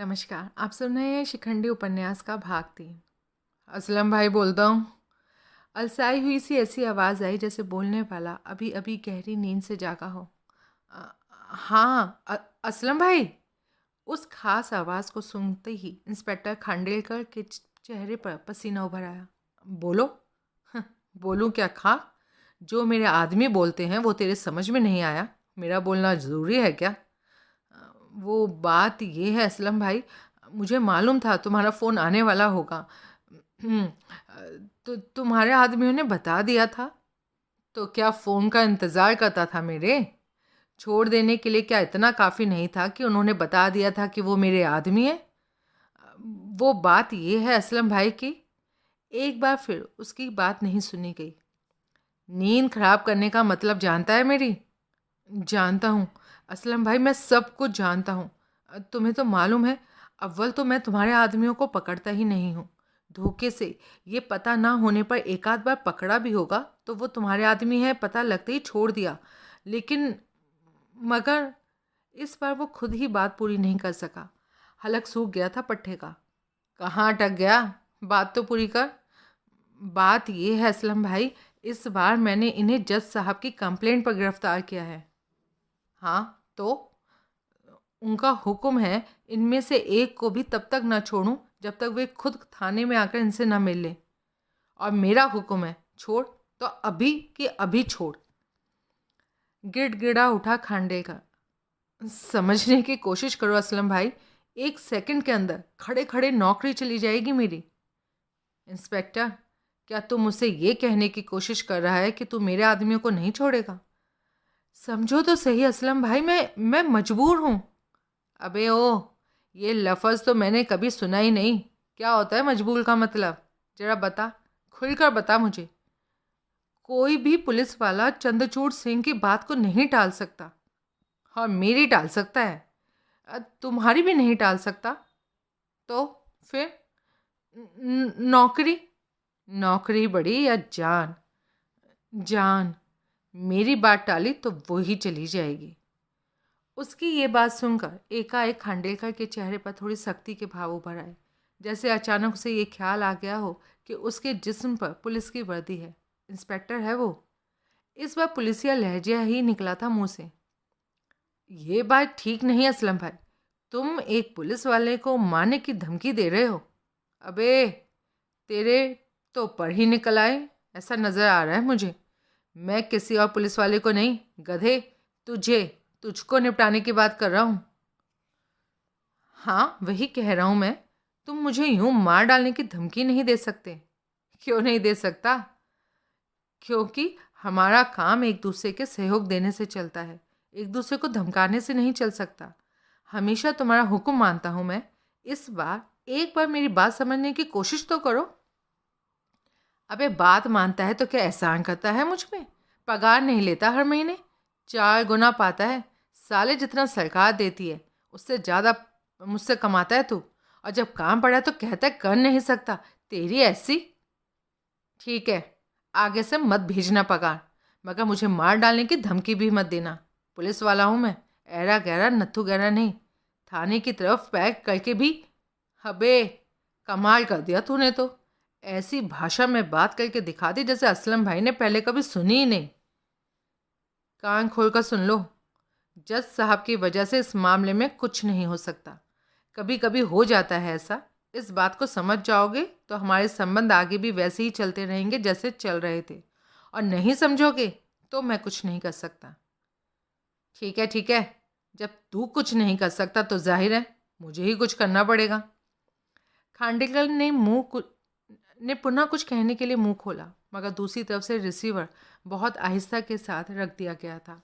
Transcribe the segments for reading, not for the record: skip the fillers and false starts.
नमस्कार। आप सुन रहे हैं शिखंडी उपन्यास का भाग 3। असलम भाई बोलता हूँ। अलसाई हुई सी ऐसी आवाज़ आई जैसे बोलने वाला अभी अभी गहरी नींद से जागा हो। "अ, हाँ असलम भाई।" उस खास आवाज़ को सुनते ही इंस्पेक्टर खांडेलकर के चेहरे पर पसीना उभर आया। बोलो। "हं, बोलूँ क्या खा? जो मेरे आदमी बोलते हैं वो तेरे समझ में नहीं आया। मेरा बोलना ज़रूरी है क्या?" वो बात ये है असलम भाई, मुझे मालूम था तुम्हारा फ़ोन आने वाला होगा। हम्म, तो तुम्हारे आदमियों ने बता दिया था? तो क्या फ़ोन का इंतज़ार करता था मेरे? छोड़ देने के लिए क्या इतना काफ़ी नहीं था कि उन्होंने बता दिया था कि वो मेरे आदमी हैं? वो बात ये है असलम भाई की एक बार फिर उसकी बात नहीं सुनी गई। नींद खराब करने का मतलब जानता है मेरी? जानता हूँ असलम भाई, मैं सब कुछ जानता हूँ। तुम्हें तो मालूम है, अव्वल तो मैं तुम्हारे आदमियों को पकड़ता ही नहीं हूँ। धोखे से ये पता ना होने पर एक आध बार पकड़ा भी होगा तो वो तुम्हारे आदमी है पता लगते ही छोड़ दिया। लेकिन मगर इस बार वो खुद ही बात पूरी नहीं कर सका। हलक सूख गया था पट्टे का। कहाँ अटक गया? बात तो पूरी कर। बात ये है असलम भाई, इस बार मैंने इन्हें जज साहब की कंप्लेंट पर गिरफ्तार किया है। हाँ तो उनका हुक्म है इनमें से एक को भी तब तक ना छोड़ूं जब तक वे खुद थाने में आकर इनसे ना मिल लें। और मेरा हुक्म है, छोड़ तो अभी कि अभी छोड़। गिड़गिड़ा उठा खांडेलकर। समझने की कोशिश करो असलम भाई, एक सेकंड के अंदर खड़े खड़े नौकरी चली जाएगी मेरी। इंस्पेक्टर, क्या तुम मुझसे ये कहने की कोशिश कर रहा है कि तू मेरे आदमियों को नहीं छोड़ेगा? समझो तो सही असलम भाई, मैं मजबूर हूँ। अबे ओ, ये लफ्ज़ तो मैंने कभी सुना ही नहीं। क्या होता है मजबूर का मतलब? ज़रा बता, खुलकर बता मुझे। कोई भी पुलिस वाला चंद्रचूड़ सिंह की बात को नहीं टाल सकता। और मेरी टाल सकता है, तुम्हारी भी नहीं टाल सकता। तो फिर नौकरी? नौकरी बड़ी या जान? जान। मेरी बात टाली तो वो ही चली जाएगी। उसकी ये बात सुनकर एकाएक खांडेलकर के चेहरे पर थोड़ी सख्ती के भाव उभर आए, जैसे अचानक उसे ये ख्याल आ गया हो कि उसके जिस्म पर पुलिस की वर्दी है, इंस्पेक्टर है वो। इस बार पुलिसिया लहजा ही निकला था मुंह से। ये बात ठीक नहीं असलम भाई, तुम एक पुलिस वाले को मारने की धमकी दे रहे हो। अबे, तेरे तो पर ही निकल आए, ऐसा नज़र आ रहा है मुझे। मैं किसी और पुलिस वाले को नहीं, गधे, तुझे, तुझको निपटाने की बात कर रहा हूँ। हाँ वही कह रहा हूँ मैं, तुम मुझे यूं मार डालने की धमकी नहीं दे सकते। क्यों नहीं दे सकता? क्योंकि हमारा काम एक दूसरे के सहयोग देने से चलता है, एक दूसरे को धमकाने से नहीं चल सकता। हमेशा तुम्हारा हुक्म मानता हूँ मैं। इस बार एक बार मेरी बात समझने की कोशिश तो करो। अबे बात मानता है तो क्या एहसान करता है मुझ में? पगार नहीं लेता हर महीने, 4 गुना पाता है। साले जितना सरकार देती है उससे ज़्यादा मुझसे कमाता है तू। और जब काम पड़ा तो कहता है कर नहीं सकता। तेरी ऐसी। ठीक है, आगे से मत भेजना पगार, मगर मुझे मार डालने की धमकी भी मत देना। पुलिस वाला हूँ मैं, ऐरा गहरा नत्थू गहरा नहीं। थाने की तरफ पैक करके भी। हबे, कमाल कर दिया तूने तो। ऐसी भाषा में बात करके दिखा दी जैसे असलम भाई ने पहले कभी सुनी ही नहीं। कान खोलकर सुन लो, जज साहब की वजह से इस मामले में कुछ नहीं हो सकता। कभी कभी हो जाता है ऐसा। इस बात को समझ जाओगे तो हमारे संबंध आगे भी वैसे ही चलते रहेंगे जैसे चल रहे थे। और नहीं समझोगे तो मैं कुछ नहीं कर सकता। ठीक है ठीक है, जब तू कुछ नहीं कर सकता तो जाहिर है मुझे ही कुछ करना पड़ेगा। खांडेकर ने पुनः कुछ कहने के लिए मुंह खोला, मगर दूसरी तरफ से रिसीवर बहुत आहिस्ता के साथ रख दिया गया था।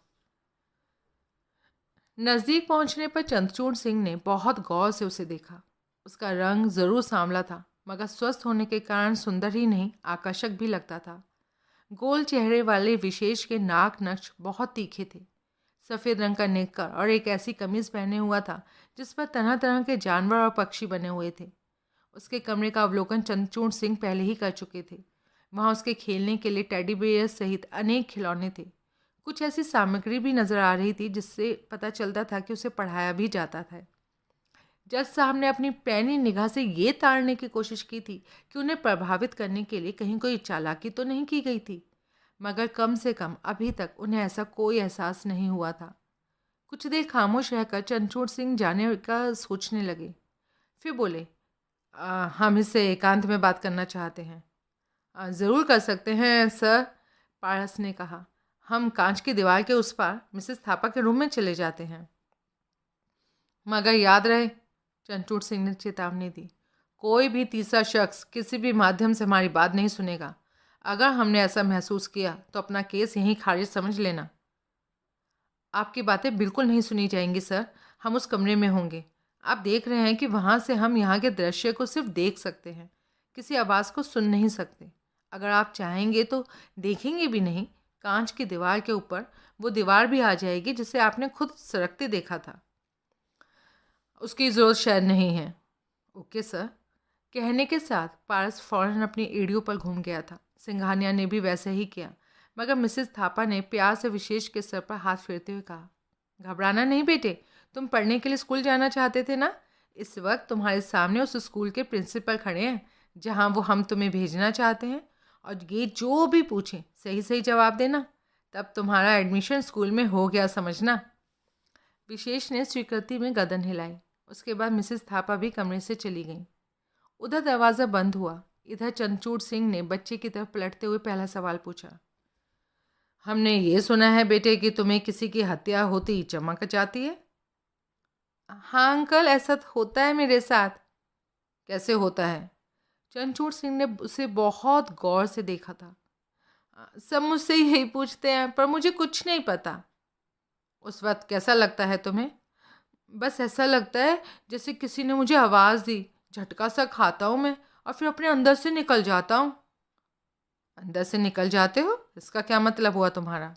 नज़दीक पहुंचने पर चंद्रचूड़ सिंह ने बहुत गौर से उसे देखा। उसका रंग जरूर सांवला था, मगर स्वस्थ होने के कारण सुंदर ही नहीं आकर्षक भी लगता था। गोल चेहरे वाले विशेष के नाक नक्श बहुत तीखे थे। सफ़ेद रंग का नेकर और एक ऐसी कमीज़ पहने हुआ था जिस पर तरह तरह के जानवर और पक्षी बने हुए थे। उसके कमरे का अवलोकन चंद्रचूड़ सिंह पहले ही कर चुके थे। वहाँ उसके खेलने के लिए टेडी बेयर सहित अनेक खिलौने थे। कुछ ऐसी सामग्री भी नज़र आ रही थी जिससे पता चलता था कि उसे पढ़ाया भी जाता था। जज साहब ने अपनी पैनी निगाह से ये ताड़ने की कोशिश की थी कि उन्हें प्रभावित करने के लिए कहीं कोई चालाकी तो नहीं की गई थी, मगर कम से कम अभी तक उन्हें ऐसा कोई एहसास नहीं हुआ था। कुछ देर खामोश रहकर चंचूर सिंह जाने का सोचने लगे। फिर बोले, हम इससे एकांत में बात करना चाहते हैं। ज़रूर कर सकते हैं सर, पारस ने कहा। हम कांच की दीवार के उस पार मिसेस थापा के रूम में चले जाते हैं। मगर याद रहे, चंचूर सिंह ने चेतावनी दी, कोई भी तीसरा शख्स किसी भी माध्यम से हमारी बात नहीं सुनेगा। अगर हमने ऐसा महसूस किया तो अपना केस यहीं खारिज समझ लेना। आपकी बातें बिल्कुल नहीं सुनी जाएंगी सर, हम उस कमरे में होंगे। आप देख रहे हैं कि वहाँ से हम यहाँ के दृश्य को सिर्फ देख सकते हैं, किसी आवाज़ को सुन नहीं सकते। अगर आप चाहेंगे तो देखेंगे भी नहीं, कांच की दीवार के ऊपर वो दीवार भी आ जाएगी जिसे आपने खुद सरकते देखा था। उसकी ज़रूरत शायद नहीं है। ओके सर, कहने के साथ पारस फौरन अपनी एड़ियों पर घूम गया था। सिंघानिया ने भी वैसे ही किया, मगर मिसेस थापा ने प्यार से विशेष के सर पर हाथ फेरते हुए कहा, घबराना नहीं बेटे, तुम पढ़ने के लिए स्कूल जाना चाहते थे ना। इस वक्त तुम्हारे सामने उस स्कूल के प्रिंसिपल खड़े हैं जहां वो हम तुम्हें भेजना चाहते हैं, और ये जो भी पूछें सही सही जवाब देना, तब तुम्हारा एडमिशन स्कूल में हो गया समझना। विशेष ने स्वीकृति में गर्दन हिलाई। उसके बाद मिसेस थापा भी कमरे से चली गईं। उधर दरवाज़ा बंद हुआ। इधर चंचूर सिंह ने बच्चे की तरफ पलटते हुए पहला सवाल पूछा, हमने ये सुना है बेटे कि तुम्हें किसी की हत्या होती चमक जाती है। हाँ अंकल, ऐसा तो होता है मेरे साथ। कैसे होता है? चंचूर सिंह ने उसे बहुत गौर से देखा था। सब मुझसे यही पूछते हैं, पर मुझे कुछ नहीं पता। उस वक्त कैसा लगता है तुम्हें? बस ऐसा लगता है जैसे किसी ने मुझे आवाज़ दी। झटका सा खाता हूँ मैं और फिर अपने अंदर से निकल जाता हूँ। अंदर से निकल जाते हो? इसका क्या मतलब हुआ तुम्हारा?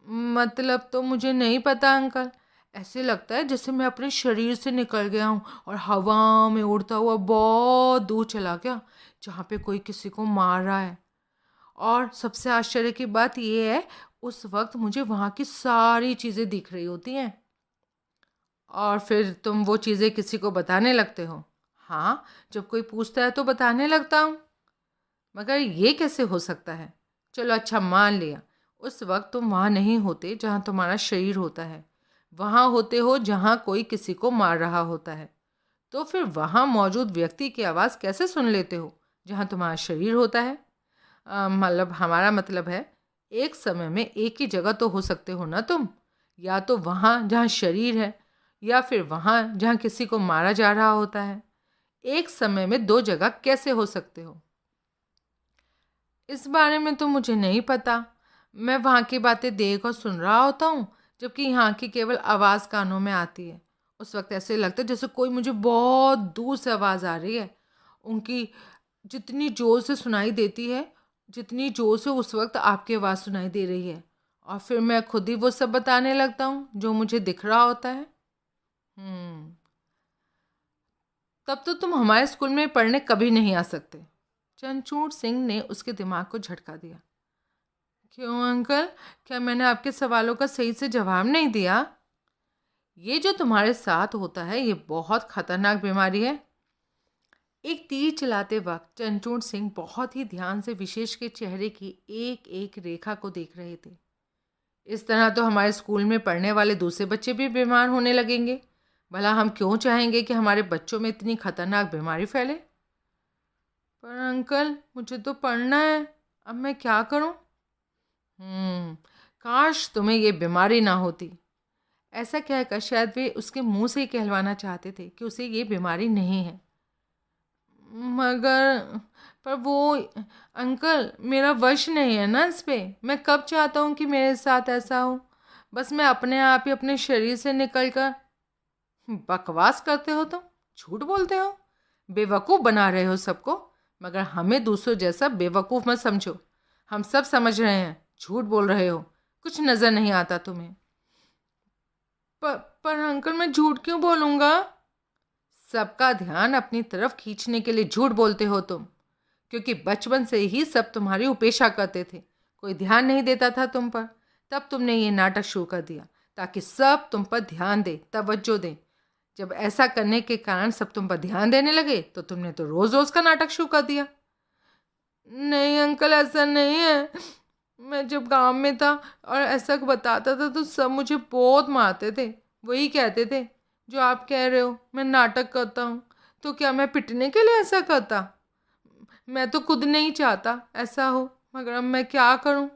मतलब तो मुझे नहीं पता अंकल। ऐसे लगता है जैसे मैं अपने शरीर से निकल गया हूँ और हवा में उड़ता हुआ बहुत दूर चला गया, जहाँ पे कोई किसी को मार रहा है। और सबसे आश्चर्य की बात यह है, उस वक्त मुझे वहाँ की सारी चीज़ें दिख रही होती हैं। और फिर तुम वो चीज़ें किसी को बताने लगते हो? हाँ, जब कोई पूछता है तो बताने लगता हूँ। मगर ये कैसे हो सकता है? चलो अच्छा, मान लिया उस वक्त तुम वहाँ नहीं होते जहाँ तुम्हारा शरीर होता है, वहाँ होते हो जहाँ कोई किसी को मार रहा होता है। तो फिर वहाँ मौजूद व्यक्ति की आवाज़ कैसे सुन लेते हो जहाँ तुम्हारा शरीर होता है? मतलब हमारा मतलब है, एक समय में एक ही जगह तो हो सकते हो ना तुम, या तो वहाँ जहाँ शरीर है या फिर वहाँ जहाँ किसी को मारा जा रहा होता है। एक समय में दो जगह कैसे हो सकते हो? इस बारे में तो मुझे नहीं पता। मैं वहाँ की बातें देख और सुन रहा होता हूँ, जबकि यहाँ की केवल आवाज़ कानों में आती है। उस वक्त ऐसे लगता है जैसे कोई मुझे बहुत दूर से आवाज़ आ रही है। उनकी जितनी ज़ोर से सुनाई देती है, जितनी ज़ोर से उस वक्त आपकी आवाज़ सुनाई दे रही है। और फिर मैं खुद ही वो सब बताने लगता हूँ जो मुझे दिख रहा होता है। तब तो तुम हमारे स्कूल में पढ़ने कभी नहीं आ सकते। चंचूर सिंह ने उसके दिमाग को झटका दिया। क्यों अंकल, क्या मैंने आपके सवालों का सही से जवाब नहीं दिया? ये जो तुम्हारे साथ होता है ये बहुत खतरनाक बीमारी है। एक तीर चलाते वक्त चंचूर सिंह बहुत ही ध्यान से विशेष के चेहरे की एक एक रेखा को देख रहे थे। इस तरह तो हमारे स्कूल में पढ़ने वाले दूसरे बच्चे भी बीमार होने लगेंगे। भला हम क्यों चाहेंगे कि हमारे बच्चों में इतनी खतरनाक बीमारी फैले? पर अंकल, मुझे तो पढ़ना है, अब मैं क्या करूं? काश तुम्हें ये बीमारी ना होती। ऐसा कहकर शायद वे उसके मुंह से ही कहलवाना चाहते थे कि उसे ये बीमारी नहीं है। मगर पर वो अंकल, मेरा वश नहीं है ना इस पे। मैं कब चाहता हूँ कि मेरे साथ ऐसा हो? बस मैं अपने आप ही अपने शरीर से निकल कर। बकवास करते हो तुम, झूठ बोलते हो, बेवकूफ़ बना रहे हो सबको। मगर हमें दूसरों जैसा बेवकूफ़ मत समझो। हम सब समझ रहे हैं झूठ बोल रहे हो, कुछ नज़र नहीं आता तुम्हें। पर अंकल, मैं झूठ क्यों बोलूँगा? सबका ध्यान अपनी तरफ खींचने के लिए झूठ बोलते हो तुम, क्योंकि बचपन से ही सब तुम्हारी उपेक्षा करते थे। कोई ध्यान नहीं देता था तुम पर। तब तुमने ये नाटक शुरू कर दिया ताकि सब तुम पर ध्यान दे, तवज्जो दें। जब ऐसा करने के कारण सब तुम पर ध्यान देने लगे तो तुमने तो रोज़ रोज़ का नाटक शुरू कर दिया। नहीं अंकल, ऐसा नहीं है। मैं जब गांव में था और ऐसा बताता था तो सब मुझे बहुत मारते थे। वही कहते थे जो आप कह रहे हो, मैं नाटक करता हूँ। तो क्या मैं पिटने के लिए ऐसा करता? मैं तो खुद नहीं चाहता ऐसा हो, मगर अब मैं क्या करूँ?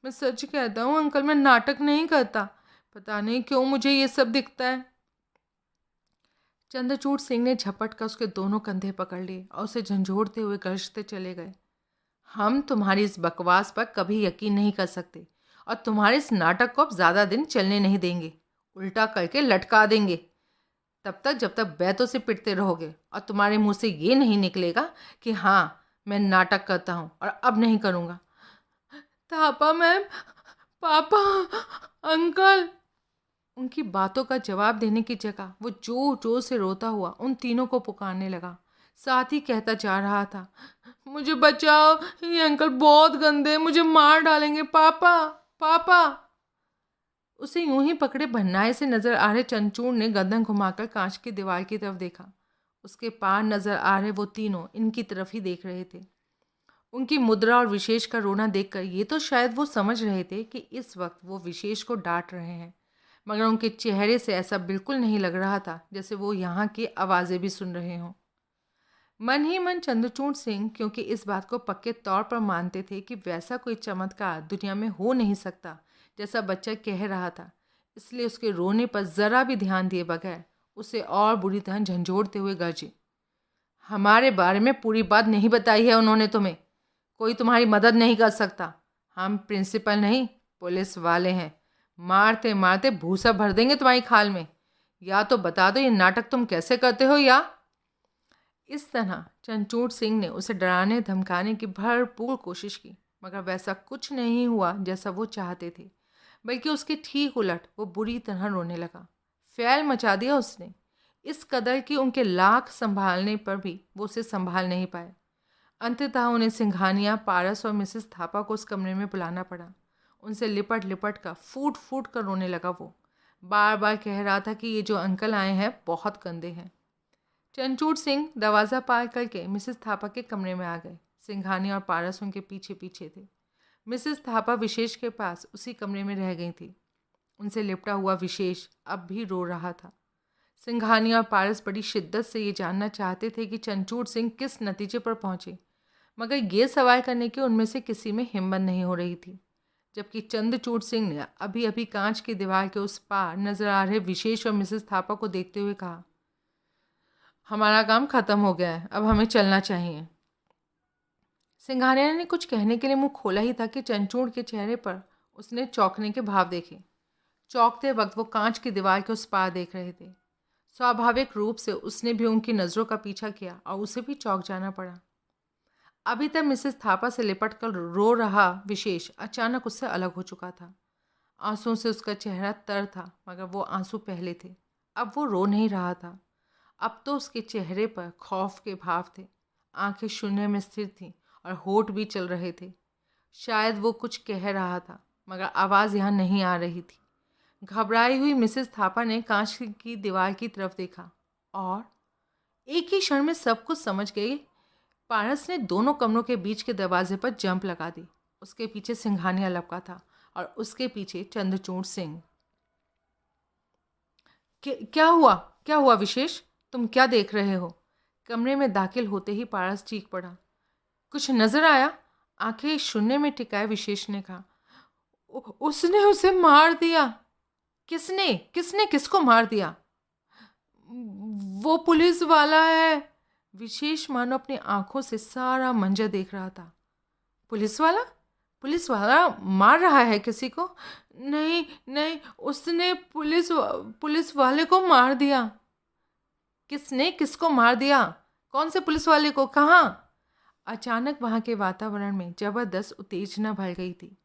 मैं सच कहता हूँ अंकल, मैं नाटक नहीं करता। पता नहीं क्यों मुझे ये सब दिखता है। चंद्रचूड़ सिंह ने झपट कर उसके दोनों कंधे पकड़ लिए और उसे झंझोड़ते हुए गरजते चले गए। हम तुम्हारी इस बकवास पर कभी यकीन नहीं कर सकते और तुम्हारे इस नाटक को अब ज़्यादा दिन चलने नहीं देंगे। उल्टा करके लटका देंगे तब तक जब तक बैतों से पिटते रहोगे और तुम्हारे मुंह से ये नहीं निकलेगा कि हाँ मैं नाटक करता हूँ और अब नहीं करूँगा। थापा मैम, पापा, अंकल। उनकी बातों का जवाब देने की जगह वो जोर जोर से रोता हुआ उन तीनों को पुकारने लगा। साथ ही कहता जा रहा था, मुझे बचाओ, ये अंकल बहुत गंदे, मुझे मार डालेंगे। पापा, पापा। उसे यूं ही पकड़े भन्नाए से नजर आ रहे चंचूड़ ने गर्दन घुमाकर कांच की दीवार की तरफ देखा। उसके पार नजर आ रहे वो तीनों इनकी तरफ ही देख रहे थे। उनकी मुद्रा और विशेष का रोना देखकर ये तो शायद वो समझ रहे थे कि इस वक्त वो विशेष को डांट रहे हैं, मगर उनके चेहरे से ऐसा बिल्कुल नहीं लग रहा था जैसे वो यहाँ की आवाज़ें भी सुन रहे हों। मन ही मन चंद्रचूड़ सिंह क्योंकि इस बात को पक्के तौर पर मानते थे कि वैसा कोई चमत्कार दुनिया में हो नहीं सकता जैसा बच्चा कह रहा था, इसलिए उसके रोने पर ज़रा भी ध्यान दिए बगैर उसे और बुरी तरह झंझोड़ते हुए गरजे, हमारे बारे में पूरी बात नहीं बताई है उन्होंने तुम्हें। कोई तुम्हारी मदद नहीं कर सकता। हम प्रिंसिपल नहीं, पुलिस वाले हैं। मारते मारते भूसा भर देंगे तुम्हारी खाल में। या तो बता दो ये नाटक तुम कैसे करते हो। या इस तरह चंचूड़ सिंह ने उसे डराने धमकाने की भरपूर कोशिश की, मगर वैसा कुछ नहीं हुआ जैसा वो चाहते थे, बल्कि उसके ठीक उलट वो बुरी तरह रोने लगा। फैल मचा दिया उसने, इस कदर कि उनके लाख संभालने पर भी वो उसे संभाल नहीं पाए। अंततः उन्हें सिंघानिया, पारस और मिसेस थापा को उस कमरे में बुलाना पड़ा। उनसे लिपट लिपट कर फूट फूट कर रोने लगा। वो बार बार कह रहा था कि ये जो अंकल आए हैं बहुत गंदे हैं। चंचूड़ सिंह दरवाज़ा पार करके मिसेस थापा के कमरे में आ गए। सिंघानिया और पारस उनके पीछे पीछे थे। मिसेस थापा विशेष के पास उसी कमरे में रह गई थी। उनसे लिपटा हुआ विशेष अब भी रो रहा था। सिंघानिया और पारस बड़ी शिद्दत से ये जानना चाहते थे कि चंचूड़ सिंह किस नतीजे पर पहुंचे, मगर ये सवाल करने की उनमें से किसी में हिम्मत नहीं हो रही थी। जबकि चंद्रचूड़ सिंह ने अभी अभी कांच की दीवार के उस पार नजर आ रहे विशेष और मिसेस थापा को देखते हुए कहा, हमारा काम खत्म हो गया है, अब हमें चलना चाहिए। सिंघानिया ने कुछ कहने के लिए मुंह खोला ही था कि चंचूड़ के चेहरे पर उसने चौंकने के भाव देखे। चौंकते वक्त वो कांच की दीवार के उस पार देख रहे थे। स्वाभाविक रूप से उसने भी उनकी नज़रों का पीछा किया और उसे भी चौंक जाना पड़ा। अभी तक मिसेस थापा से लिपट कर रो रहा विशेष अचानक उससे अलग हो चुका था। आंसुओं से उसका चेहरा तर था, मगर वो आंसू पहले थे। अब वो रो नहीं रहा था। अब तो उसके चेहरे पर खौफ के भाव थे। आंखें शून्य में स्थिर थीं और होठ भी चल रहे थे। शायद वो कुछ कह रहा था, मगर आवाज़ यहाँ नहीं आ रही थी। घबराई हुई मिसेस थापा ने कांच की दीवार की तरफ देखा और एक ही क्षण में सब कुछ समझ गई। पारस ने दोनों कमरों के बीच के दरवाजे पर जंप लगा दी। उसके पीछे सिंघानिया लपका था और उसके पीछे चंद्रचूड़ सिंह। क्या हुआ, क्या हुआ विशेष? तुम क्या देख रहे हो? कमरे में दाखिल होते ही पारस चीख पड़ा। कुछ नजर आया? आंखें शून्य में टिकाए विशेष ने कहा, उसने उसे मार दिया। किसने? किसने किसको मार दिया? वो पुलिस वाला है। विशेष मानो अपनी आंखों से सारा मंजर देख रहा था। पुलिस वाला? पुलिस वाला मार रहा है किसी को? नहीं नहीं, उसने पुलिस वाले को मार दिया। किसने किसको मार दिया? कौन से पुलिस वाले को? कहाँ? अचानक वहाँ के वातावरण में जबरदस्त उत्तेजना भर गई थी।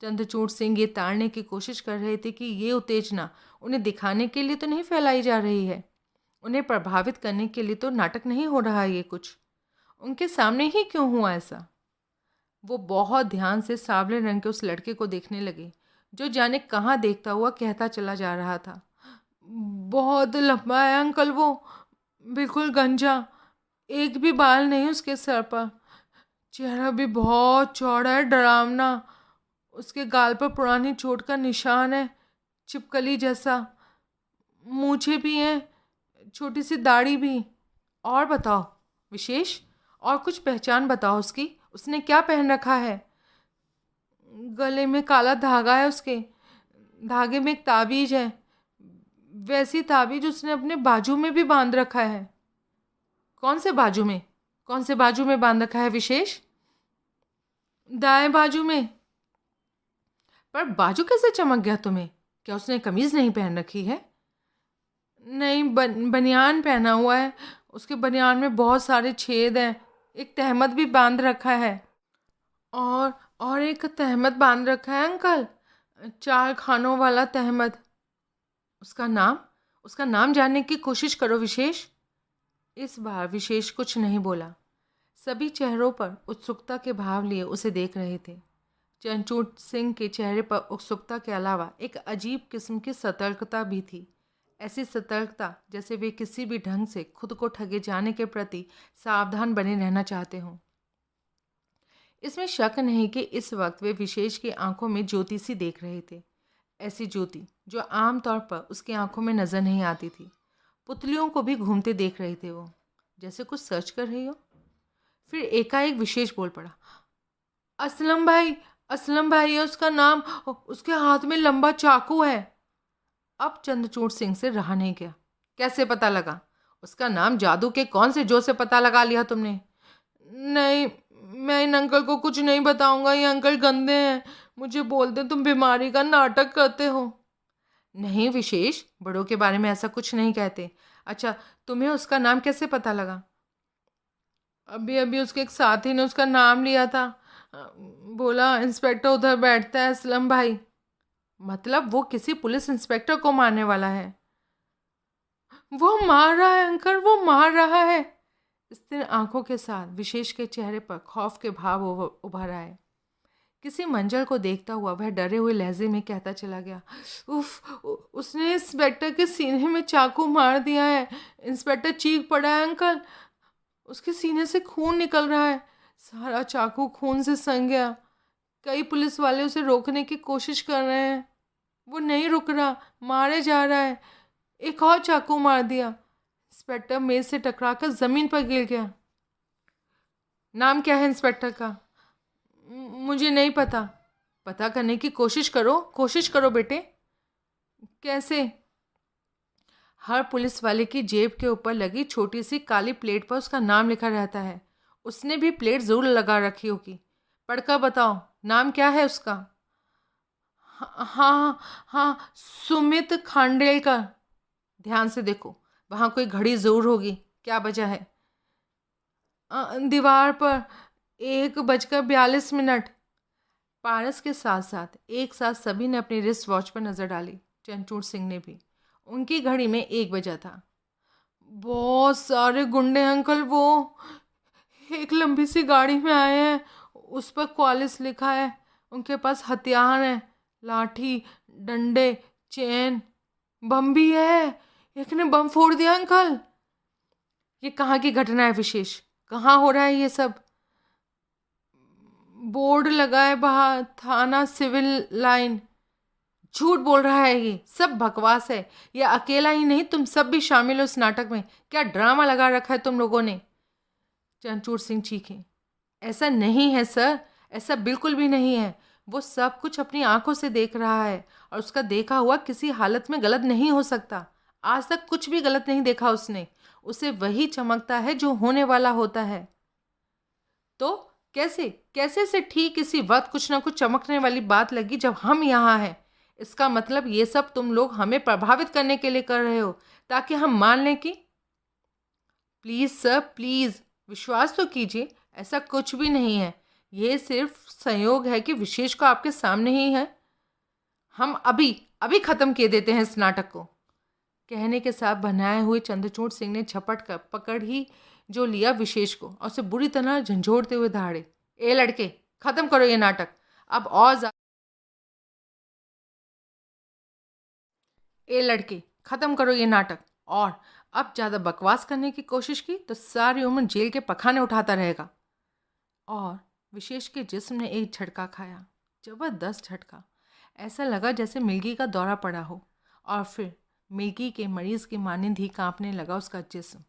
चंद्रचूड़ सिंह ये ताड़ने की कोशिश कर रहे थे कि ये उत्तेजना उन्हें दिखाने के लिए तो नहीं फैलाई जा रही है, उन्हें प्रभावित करने के लिए तो नाटक नहीं हो रहा है। ये कुछ उनके सामने ही क्यों हुआ ऐसा? वो बहुत ध्यान से सांवले रंग के उस लड़के को देखने लगे जो जाने कहाँ देखता हुआ कहता चला जा रहा था, बहुत लंबा है अंकल वो, बिल्कुल गंजा, एक भी बाल नहीं उसके सर पर। चेहरा भी बहुत चौड़ा है, डरावना। उसके गाल पर पुरानी चोट का निशान है, छिपकली जैसा। मूछें भी हैं, छोटी सी दाढ़ी भी। और बताओ विशेष, और कुछ पहचान बताओ उसकी। उसने क्या पहन रखा है? गले में काला धागा है उसके, धागे में एक ताबीज है, वैसी ताबीज उसने अपने बाजू में भी बांध रखा है। कौन से बाजू में? कौन से बाजू में बांध रखा है विशेष? दाएं बाजू में। पर बाजू कैसे चमक गया तुम्हें? क्या उसने कमीज नहीं पहन रखी है? नहीं, बनियान पहना हुआ है। उसके बनियान में बहुत सारे छेद हैं। एक तहमद भी बांध रखा है। और एक तहमद बांध रखा है अंकल, 4 खानों वाला तहमद। उसका नाम, उसका नाम जानने की कोशिश करो विशेष। इस बार विशेष कुछ नहीं बोला। सभी चेहरों पर उत्सुकता के भाव लिए उसे देख रहे थे। चंचूट सिंह के चेहरे पर उत्सुकता के अलावा एक अजीब किस्म की सतर्कता भी थी। ऐसी सतर्कता जैसे वे किसी भी ढंग से खुद को ठगे जाने के प्रति सावधान बने रहना चाहते हों। इसमें शक नहीं कि इस वक्त वे विशेष की आंखों में ज्योति सी देख रहे थे। ऐसी ज्योति जो आमतौर पर उसकी आंखों में नजर नहीं आती थी। पुतलियों को भी घूमते देख रहे थे वो, जैसे कुछ सर्च कर रही हो। फिर एकाएक विशेष बोल पड़ा, असलम भाई, असलम भाई है उसका नाम, उसके हाथ में लंबा चाकू है। अब चंद्रचूड़ सिंह से रहा नहीं गया। कैसे पता लगा? उसका नाम जादू के कौन से जो से पता लगा लिया तुमने? नहीं, मैं इन अंकल को कुछ नहीं बताऊंगा, ये अंकल गंदे हैं। मुझे बोलते तुम बीमारी का नाटक करते हो। नहीं विशेष, बड़ों के बारे में ऐसा कुछ नहीं कहते। अच्छा, तुम्हें उसका नाम कैसे पता लगा? अभी अभी उसके एक साथी ने उसका नाम लिया था। बोला इंस्पेक्टर उधर बैठता है, असलम भाई। मतलब वो किसी पुलिस इंस्पेक्टर को मारने वाला है? वो मार रहा है अंकल, वो मार रहा है। स्थिर आंखों के साथ विशेष के चेहरे पर खौफ के भाव उभर आए। किसी मंजर को देखता हुआ वह डरे हुए लहजे में कहता चला गया, उफ, उसने इंस्पेक्टर के सीने में चाकू मार दिया है। इंस्पेक्टर चीख पड़ा है अंकल, उसके सीने से खून निकल रहा है। सारा चाकू खून से सन गया। कई पुलिस वाले उसे रोकने की कोशिश कर रहे हैं, वो नहीं रुक रहा, मारे जा रहा है। एक और चाकू मार दिया। इंस्पेक्टर मेज से टकराकर जमीन पर गिर गया। नाम क्या है इंस्पेक्टर का? मुझे नहीं पता। पता करने की कोशिश करो, कोशिश करो बेटे। कैसे? हर पुलिस वाले की जेब के ऊपर लगी छोटी सी काली प्लेट पर उसका नाम लिखा रहता है। उसने भी प्लेट जरूर लगा रखी होगी। पढ़कर बताओ, नाम क्या है उसका? हाँ हाँ हाँ, सुमित खांडेलकर। ध्यान से देखो, वहाँ कोई घड़ी जरूर होगी। क्या वजह है? दीवार पर 1:42। पारस के साथ साथ एक साथ सभी ने अपनी रिस्ट वॉच पर नजर डाली। चंचूड़ सिंह ने भी। उनकी घड़ी में 1 बजा था। बहुत सारे गुंडे अंकल, वो एक लंबी सी गाड़ी में आए हैं, उस पर क्वालिस लिखा है। उनके पास हथियार हैं, लाठी, डंडे, चेन, बम भी है। एक ने बम फोड़ दिया अंकल। ये कहाँ की घटना है विशेष? कहाँ हो रहा है ये सब? बोर्ड लगा है बाहर, थाना सिविल लाइन। झूठ बोल रहा है, ये सब बकवास है। ये अकेला ही नहीं, तुम सब भी शामिल हो इस नाटक में। क्या ड्रामा लगा रखा है तुम लोगों ने? चंचूड़ सिंह चीखे। ऐसा नहीं है सर, ऐसा बिल्कुल भी नहीं है। वो सब कुछ अपनी आंखों से देख रहा है, और उसका देखा हुआ किसी हालत में गलत नहीं हो सकता। आज तक कुछ भी गलत नहीं देखा उसने। उसे वही चमकता है जो होने वाला होता है। तो कैसे कैसे से ठीक इसी वक्त कुछ ना कुछ चमकने वाली बात लगी जब हम यहाँ हैं। इसका मतलब ये सब तुम लोग हमें प्रभावित करने के लिए कर रहे हो, ताकि हम मान लें कि। प्लीज़ सर, प्लीज़ विश्वास तो कीजिए, ऐसा कुछ भी नहीं है। ये सिर्फ संयोग है कि विशेष को आपके सामने ही है। हम अभी अभी ख़त्म किए देते हैं इस नाटक को। कहने के साथ बनाए हुए चंद्रचूड़ सिंह ने झपट कर पकड़ ही जो लिया विशेष को, और उसे बुरी तरह झंझोड़ते हुए दहाड़े, ए लड़के, खत्म करो ये नाटक। अब और ए लड़के, ख़त्म करो ये नाटक, और अब ज़्यादा बकवास करने की कोशिश की तो सारी उम्र जेल के पखाने उठाता रहेगा। और विशेष के जिस्म ने एक झटका खाया, ज़बरदस्त झटका। ऐसा लगा जैसे मिल्की का दौरा पड़ा हो, और फिर मिल्की के मरीज की मानिंद ही कांपने लगा उसका जिस्म।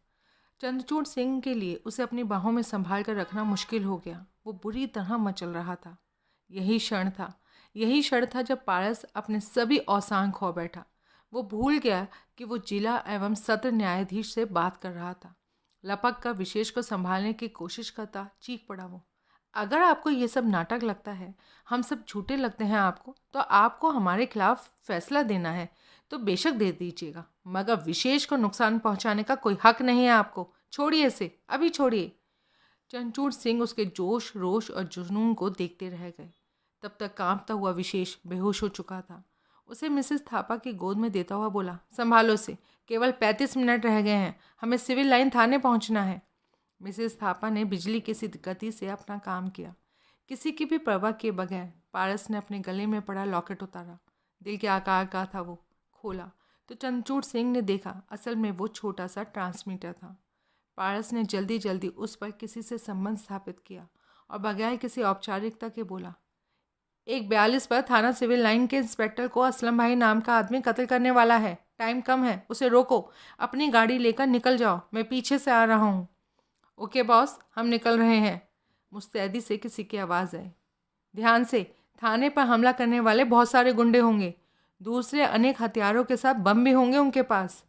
चंद्रचूड़ सिंह के लिए उसे अपनी बाहों में संभाल कर रखना मुश्किल हो गया। वो बुरी तरह मचल रहा था। यही क्षण था जब पारस अपने सभी औसांग खो बैठा। वो भूल गया कि वो जिला एवं सत्र न्यायाधीश से बात कर रहा था। लपक कर विशेष को संभालने की कोशिश करता चीख पड़ा वो, अगर आपको ये सब नाटक लगता है, हम सब झूठे लगते हैं आपको, तो आपको हमारे खिलाफ फैसला देना है तो बेशक दे दीजिएगा, मगर विशेष को नुकसान पहुंचाने का कोई हक नहीं है आपको। छोड़िए इसे, अभी छोड़िए। चंचूड़ सिंह उसके जोश, रोश और जुनून को देखते रह गए। तब तक कांपता हुआ विशेष बेहोश हो चुका था। उसे मिसेस थापा की गोद में देता हुआ बोला, संभालो से, केवल 35 मिनट रह गए हैं, हमें सिविल लाइन थाने पहुंचना है। मिसेस थापा ने बिजली की सी गति से अपना काम किया। किसी की भी परवाह किए बगैर पारस ने अपने गले में पड़ा लॉकेट उतारा। दिल के आकार का था वो। खोला तो चंचूड़ सिंह ने देखा, असल में वो छोटा सा ट्रांसमीटर था। पारस ने जल्दी जल्दी उस पर किसी से संबंध स्थापित किया और बगैर किसी औपचारिकता के बोला, 142 पर थाना सिविल लाइन के इंस्पेक्टर को असलम भाई नाम का आदमी कत्ल करने वाला है। टाइम कम है, उसे रोको। अपनी गाड़ी लेकर निकल जाओ, मैं पीछे से आ रहा हूँ। ओके बॉस, हम निकल रहे हैं। मुस्तैदी से किसी की आवाज़ आई। ध्यान से, थाने पर हमला करने वाले बहुत सारे गुंडे होंगे, दूसरे अनेक हथियारों के साथ बम भी होंगे उनके पास।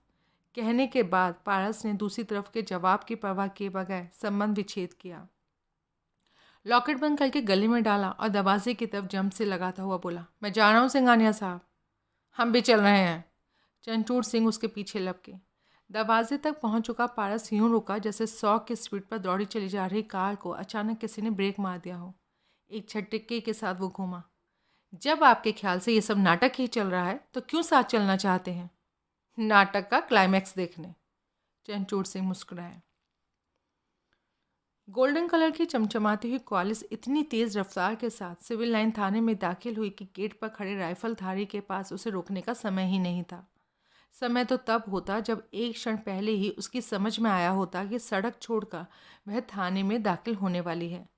कहने के बाद पारस ने दूसरी तरफ के जवाब की परवाह किए बगैर संबंध विच्छेद किया। लॉकेट बंद करके गले में डाला और दरवाजे की तरफ जम से लगाता हुआ बोला, मैं जा रहा हूँ सिंघानिया साहब। हम भी चल रहे हैं। चंचूड़ सिंह उसके पीछे लपके। दरवाजे तक पहुंच चुका पारस यूं रुका जैसे 100 की स्पीड पर दौड़ी चली जा रही कार को अचानक किसी ने ब्रेक मार दिया हो। एक झटके के साथ वो घूमा। जब आपके ख्याल से ये सब नाटक ही चल रहा है तो क्यों साथ चलना चाहते हैं? नाटक का क्लाइमैक्स देखने। चंचूड़ सिंह मुस्कुराए। गोल्डन कलर की चमचमाती हुई क्वालिस इतनी तेज़ रफ्तार के साथ सिविल लाइन थाने में दाखिल हुई कि गेट पर खड़े राइफलधारी के पास उसे रोकने का समय ही नहीं था। समय तो तब होता जब एक क्षण पहले ही उसकी समझ में आया होता कि सड़क छोड़कर वह थाने में दाखिल होने वाली है।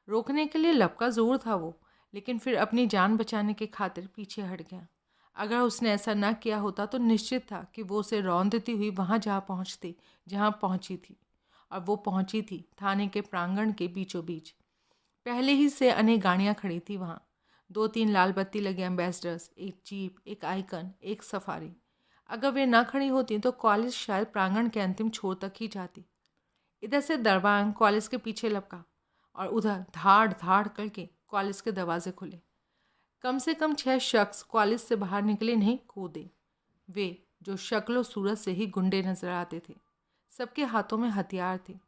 रोकने के लिए लपका ज़रूर था वो, लेकिन फिर अपनी जान बचाने के खातिर पीछे हट गया। अगर उसने ऐसा न किया होता तो निश्चित था कि वो उसे रौंदती हुई वहाँ जा पहुँचती जहाँ पहुँची थी। और वो पहुँची थी थाने के प्रांगण के बीचों बीच। पहले ही से अनेक गाड़ियाँ खड़ी थी वहाँ। 2-3 लाल बत्ती लगे एम्बेसडर्स, एक जीप, एक आइकन, एक सफारी। अगर वे ना खड़ी होती तो कॉलेज शायद प्रांगण के अंतिम छोर तक ही जाती। इधर से दरबान कॉलेज के पीछे लपका और उधर धाड़ धाड़ करके कॉलेज के दरवाजे खुले। कम से कम 6 शख्स कॉलेज से बाहर निकले नहीं कूदे। वे जो शक्लो सूरत से ही गुंडे नजर आते थे। सबके हाथों में हथियार थे,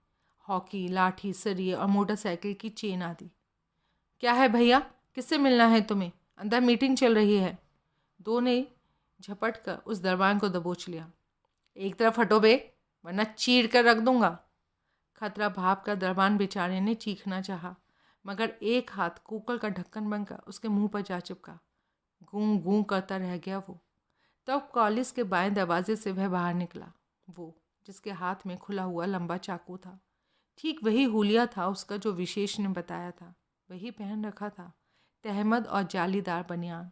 हॉकी, लाठी, सरिये और मोटरसाइकिल की चेन आदि। क्या है भैया, किससे मिलना है तुम्हें? अंदर मीटिंग चल रही है। दो ने झपट कर उस दरबान को दबोच लिया। एक तरफ हटो बे, वरना चीर कर रख दूंगा। खतरा भाप कर दरबान बेचारे ने चीखना चाहा, मगर एक हाथ कुकर का ढक्कन बनकर उसके मुंह पर जा चिपका। गूं गूं करता रह गया वो। तब कॉलेज के बाएं दरवाजे से वह बाहर निकला, वो जिसके हाथ में खुला हुआ लंबा चाकू था। ठीक वही हुलिया था उसका जो विशेष ने बताया था। वही पहन रखा था, तहमद और जालीदार बनियान।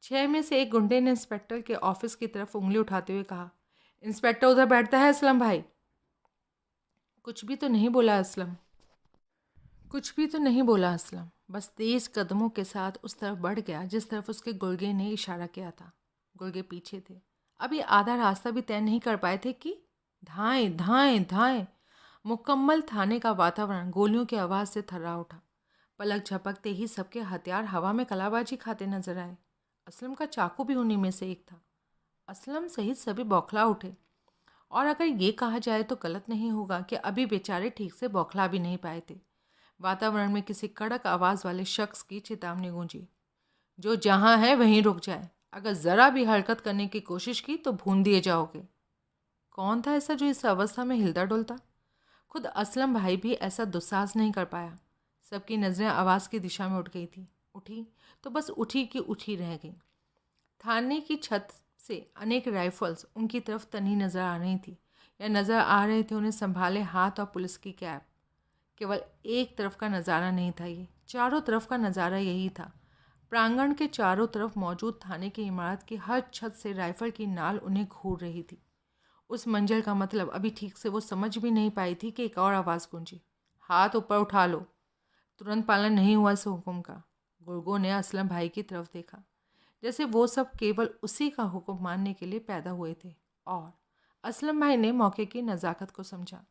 6 में से एक गुंडे ने इंस्पेक्टर के ऑफिस की तरफ उंगली उठाते हुए कहा, इंस्पेक्टर उधर बैठता है असलम भाई। कुछ भी तो नहीं बोला असलम, बस तेज कदमों के साथ उस तरफ बढ़ गया जिस तरफ उसके गुलगे ने इशारा किया था। गुलगे पीछे थे, अभी आधा रास्ता भी तय नहीं कर पाए थे कि धाएं धाएं धाएं। मुकम्मल थाने का वातावरण गोलियों की आवाज़ से थर्रा उठा। पलक झपकते ही सबके हथियार हवा में कलाबाजी खाते नजर आए। असलम का चाकू भी उन्हीं में से एक था। असलम सहित सभी बौखला उठे, और अगर ये कहा जाए तो गलत नहीं होगा कि अभी बेचारे ठीक से बौखला भी नहीं पाए थे। वातावरण में किसी कड़क आवाज़ वाले शख्स की चेतावनी गूंजी, जो जहाँ है वहीं रुक जाए, अगर ज़रा भी हरकत करने की कोशिश की तो भून दिए जाओगे। कौन था ऐसा जो इस अवस्था में हिलता डुलता? खुद असलम भाई भी ऐसा दुस्साहस नहीं कर पाया। सबकी नज़रें आवाज़ की दिशा में उठ गई थी। उठी तो बस उठी की उठी रह गई। थाने की छत से अनेक राइफल्स उनकी तरफ तनी नज़र आ रही थी या नज़र आ रहे थे उन्हें संभाले हाथ और पुलिस की कैप। केवल एक तरफ का नज़ारा नहीं था, ये चारों तरफ का नज़ारा यही था। प्रांगण के चारों तरफ मौजूद थाने की इमारत की हर छत से राइफल की नाल उन्हें घूर रही थी। उस मंजर का मतलब अभी ठीक से वो समझ भी नहीं पाई थी कि एक और आवाज़ गूंजी, हाथ ऊपर उठा लो। तुरंत पालन नहीं हुआ इस हुक्म का। गुर्गो ने असलम भाई की तरफ देखा, जैसे वो सब केवल उसी का हुक्म मानने के लिए पैदा हुए थे। और असलम भाई ने मौके की नज़ाकत को समझा।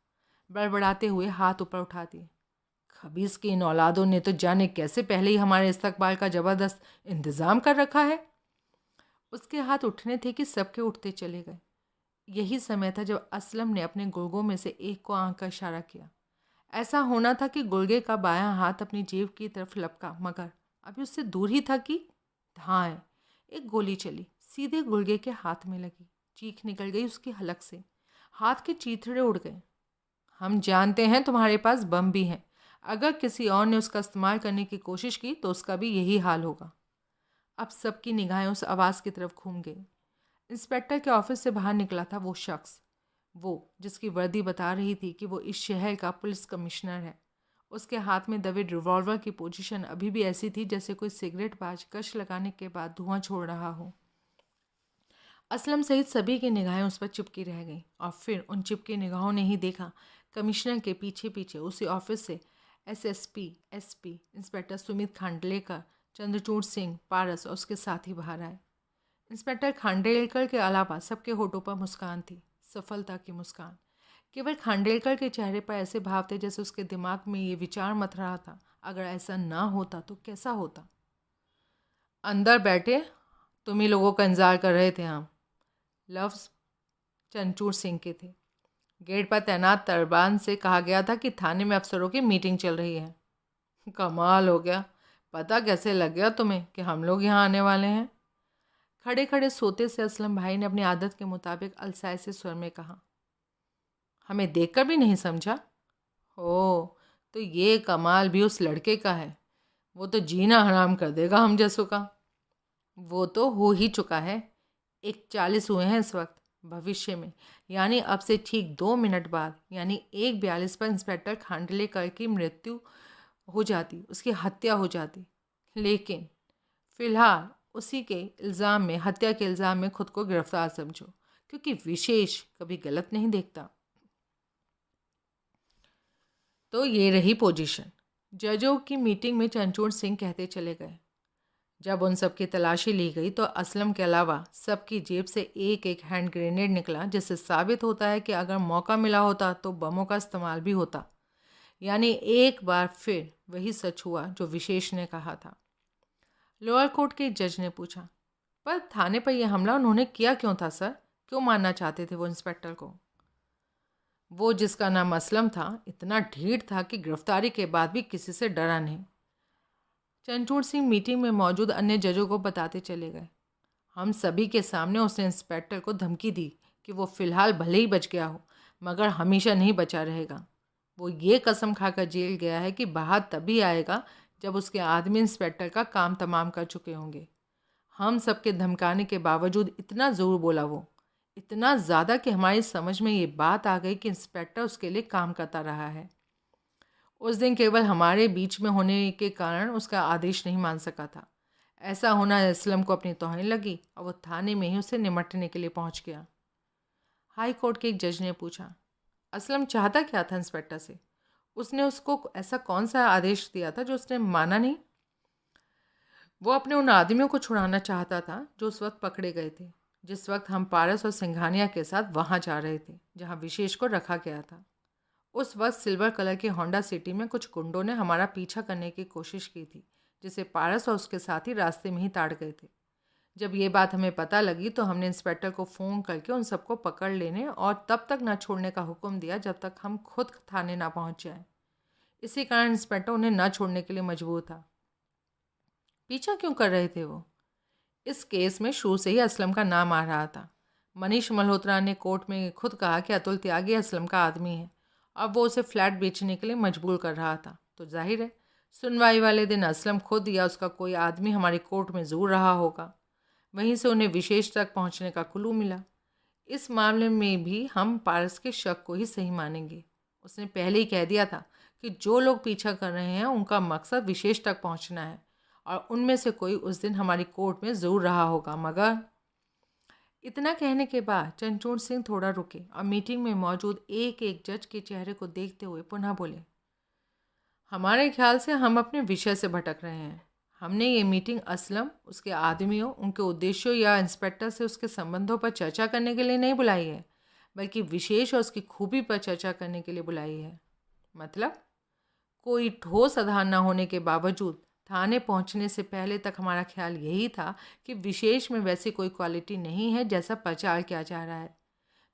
बड़बड़ाते हुए हाथ ऊपर उठा दिए। खबीस की इन औलादों ने तो जाने कैसे पहले ही हमारे इस्तकबाल का ज़बरदस्त इंतज़ाम कर रखा है। उसके हाथ उठने थे कि सबके उठते चले गए। यही समय था जब असलम ने अपने गुर्गों में से एक को आंख का इशारा किया। ऐसा होना था कि गुर्गे का बायां हाथ अपनी जेब की तरफ लपका, मगर अभी उससे दूर ही था कि धाएं एक गोली चली, सीधे गुर्गे के हाथ में लगी। चीख निकल गई उसकी हलक से, हाथ के चीथड़े उड़ गए। हम जानते हैं तुम्हारे पास बम भी हैं। अगर किसी और ने उसका इस्तेमाल करने की कोशिश की तो उसका भी यही हाल होगा। अब सबकी निगाहें उस आवाज़ की तरफ घूम गई। इंस्पेक्टर के ऑफिस से बाहर निकला था वो शख्स, वो जिसकी वर्दी बता रही थी कि वो इस शहर का पुलिस कमिश्नर है। उसके हाथ में दबे रिवॉल्वर की पोजीशन अभी भी ऐसी थी जैसे कोई सिगरेट बाज कश लगाने के बाद धुआं छोड़ रहा हो। असलम सहित सभी की निगाहें उस पर चिपकी रह गईं और फिर उन चिपकी निगाहों ने ही देखा कमिश्नर के पीछे पीछे उसी ऑफिस से SSP, SP, inspector Sumit Khandelkar, Chandrachud Singh, Paras और उसके साथी बाहर आए। इंस्पेक्टर खांडेलकर के अलावा सबके होठों पर मुस्कान थी, सफलता की मुस्कान। केवल खांडेलकर के चेहरे पर ऐसे भाव थे जैसे उसके दिमाग में ये विचार मथ रहा था, अगर ऐसा ना होता तो कैसा होता। अंदर बैठे, तुम ही लोगों का इंतजार कर रहे थे हम। लफ्ज़ चंचूर सिंह के थे। गेट पर तैनात तरबान से कहा गया था कि थाने में अफसरों की मीटिंग चल रही है। कमाल हो गया, पता कैसे लग गया तुम्हें कि हम लोग यहाँ आने वाले हैं? खड़े खड़े सोते से असलम भाई ने अपनी आदत के मुताबिक अलसाए से स्वर में कहा। हमें देखकर भी नहीं समझा? ओ, तो ये कमाल भी उस लड़के का है। वो तो जीना हराम कर देगा हम जैसों का। वो तो हो ही चुका है। 1:40 हुए हैं इस वक्त। भविष्य में, यानी अब से ठीक 2 मिनट बाद, यानी 1:42 पर इंस्पेक्टर खांडलेकर की मृत्यु हो जाती, उसकी हत्या हो जाती। लेकिन फिलहाल उसी के इल्ज़ाम में, हत्या के इल्ज़ाम में खुद को गिरफ्तार समझो, क्योंकि विशेष कभी गलत नहीं देखता। तो ये रही पोजीशन। जजों की मीटिंग में चंचूर सिंह कहते चले गए। जब उन सब की तलाशी ली गई तो असलम के अलावा सबकी जेब से एक एक हैंड ग्रेनेड निकला, जिससे साबित होता है कि अगर मौका मिला होता तो बमों का इस्तेमाल भी होता। यानी एक बार फिर वही सच हुआ जो विशेष ने कहा था। लोअर कोर्ट के जज ने पूछा, पर थाने पर यह हमला उन्होंने किया क्यों था सर? क्यों मारना चाहते थे वो इंस्पेक्टर को? वो जिसका नाम असलम था इतना ढीठ था कि गिरफ्तारी के बाद भी किसी से डरा नहीं। चंचूर सिंह मीटिंग में मौजूद अन्य जजों को बताते चले गए। हम सभी के सामने उसने इंस्पेक्टर को धमकी दी कि वो फ़िलहाल भले ही बच गया हो, मगर हमेशा नहीं बचा रहेगा। वो ये कसम खाकर जेल गया है कि बाहर तभी आएगा जब उसके आदमी इंस्पेक्टर का काम तमाम कर चुके होंगे। हम सबके धमकाने के बावजूद इतना ज़ोर बोला वो, इतना ज़्यादा कि हमारी समझ में ये बात आ गई कि इंस्पेक्टर उसके लिए काम करता रहा है। उस दिन केवल हमारे बीच में होने के कारण उसका आदेश नहीं मान सका था। ऐसा होना असलम को अपनी तौहीन लगी और वो थाने में ही उसे निमटने के लिए पहुंच गया। हाई कोर्ट के एक जज ने पूछा, असलम चाहता क्या था इंस्पेक्टर से? उसने उसको ऐसा कौन सा आदेश दिया था जो उसने माना नहीं? वो अपने उन आदमियों को छुड़ाना चाहता था जो उस वक्त पकड़े गए थे, जिस वक्त हम पारस और सिंघानिया के साथ वहाँ जा रहे थे जहाँ विशेष को रखा गया था। उस वक्त सिल्वर कलर की होंडा सिटी में कुछ गुंडों ने हमारा पीछा करने की कोशिश की थी, जिसे पारस और उसके साथी रास्ते में ही ताड़ गए थे। जब ये बात हमें पता लगी तो हमने इंस्पेक्टर को फ़ोन करके उन सबको पकड़ लेने और तब तक न छोड़ने का हुक्म दिया जब तक हम खुद थाने ना पहुंच जाएं। इसी कारण इंस्पेक्टर उन्हें न छोड़ने के लिए मजबूर था। पीछा क्यों कर रहे थे वो? इस केस में शुरू से ही असलम का नाम आ रहा था। मनीष मल्होत्रा ने कोर्ट में खुद कहा कि अतुल त्यागी असलम का आदमी है। अब वो उसे फ्लैट बेचने के लिए मजबूर कर रहा था, तो जाहिर है सुनवाई वाले दिन असलम खुद या उसका कोई आदमी हमारी कोर्ट में ज़रूर रहा होगा। वहीं से उन्हें विशेष तक पहुंचने का क्लू मिला। इस मामले में भी हम पारस के शक को ही सही मानेंगे। उसने पहले ही कह दिया था कि जो लोग पीछा कर रहे हैं उनका मकसद विशेष तक पहुंचना है, और उनमें से कोई उस दिन हमारी कोर्ट में ज़रूर रहा होगा। मगर इतना कहने के बाद चंचूड़ सिंह थोड़ा रुके और मीटिंग में मौजूद एक एक जज के चेहरे को देखते हुए पुनः बोले, हमारे ख्याल से हम अपने विषय से भटक रहे हैं। हमने ये मीटिंग असलम, उसके आदमियों, उनके उद्देश्यों या इंस्पेक्टर से उसके संबंधों पर चर्चा करने के लिए नहीं बुलाई है, बल्कि विशेष और उसकी खूबी पर चर्चा करने के लिए बुलाई है। मतलब कोई ठोस आधार न होने के बावजूद थाने पहुंचने से पहले तक हमारा ख्याल यही था कि विशेष में वैसी कोई क्वालिटी नहीं है जैसा प्रचार किया जा रहा है,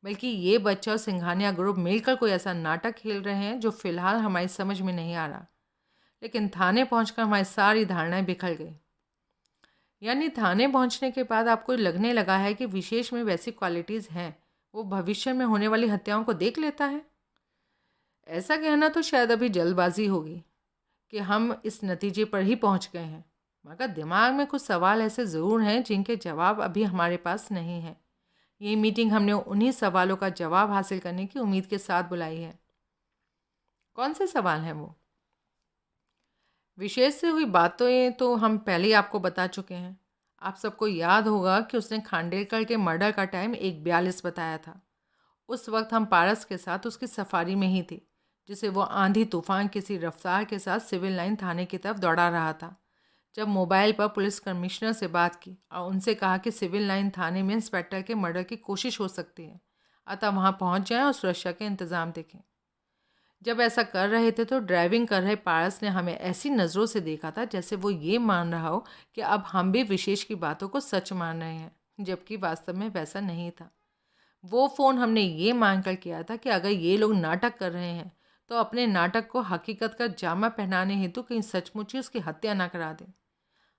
बल्कि ये बच्चा और सिंघानिया ग्रुप मिलकर कोई ऐसा नाटक खेल रहे हैं जो फिलहाल हमारी समझ में नहीं आ रहा। लेकिन थाने पहुंचकर हमारी सारी धारणाएं बिखर गई। यानी थाने पहुंचने के बाद आपको लगने लगा है कि विशेष में वैसी क्वालिटीज़ हैं, वो भविष्य में होने वाली हत्याओं को देख लेता है। ऐसा कहना तो शायद अभी जल्दबाजी होगी कि हम इस नतीजे पर ही पहुंच गए हैं, मगर दिमाग में कुछ सवाल ऐसे ज़रूर हैं जिनके जवाब अभी हमारे पास नहीं है। ये मीटिंग हमने उन्हीं सवालों का जवाब हासिल करने की उम्मीद के साथ बुलाई है। कौन से सवाल हैं वो? विशेष से हुई बातें तो हम पहले ही आपको बता चुके हैं। आप सबको याद होगा कि उसने खांडेलकर के मर्डर का टाइम 1:42 बताया था। उस वक्त हम पारस के साथ उसकी सफारी में ही थे, जिसे वो आंधी तूफान किसी रफ्तार के साथ सिविल लाइन थाने की तरफ दौड़ा रहा था। जब मोबाइल पर पुलिस कमिश्नर से बात की और उनसे कहा कि सिविल लाइन थाने में इंस्पेक्टर के मर्डर की कोशिश हो सकती है, अतः वहाँ पहुँच जाएं और सुरक्षा के इंतज़ाम देखें। जब ऐसा कर रहे थे तो ड्राइविंग कर रहे पारस ने हमें ऐसी नज़रों से देखा था जैसे वो ये मान रहा हो कि अब हम भी विशेष की बातों को सच मान रहे हैं, जबकि वास्तव में वैसा नहीं था। वो फ़ोन हमने ये मान कर किया था कि अगर ये लोग नाटक कर रहे हैं तो अपने नाटक को हकीकत का जामा पहनाने हेतु कहीं सचमुच ही उसकी हत्या ना करा दें।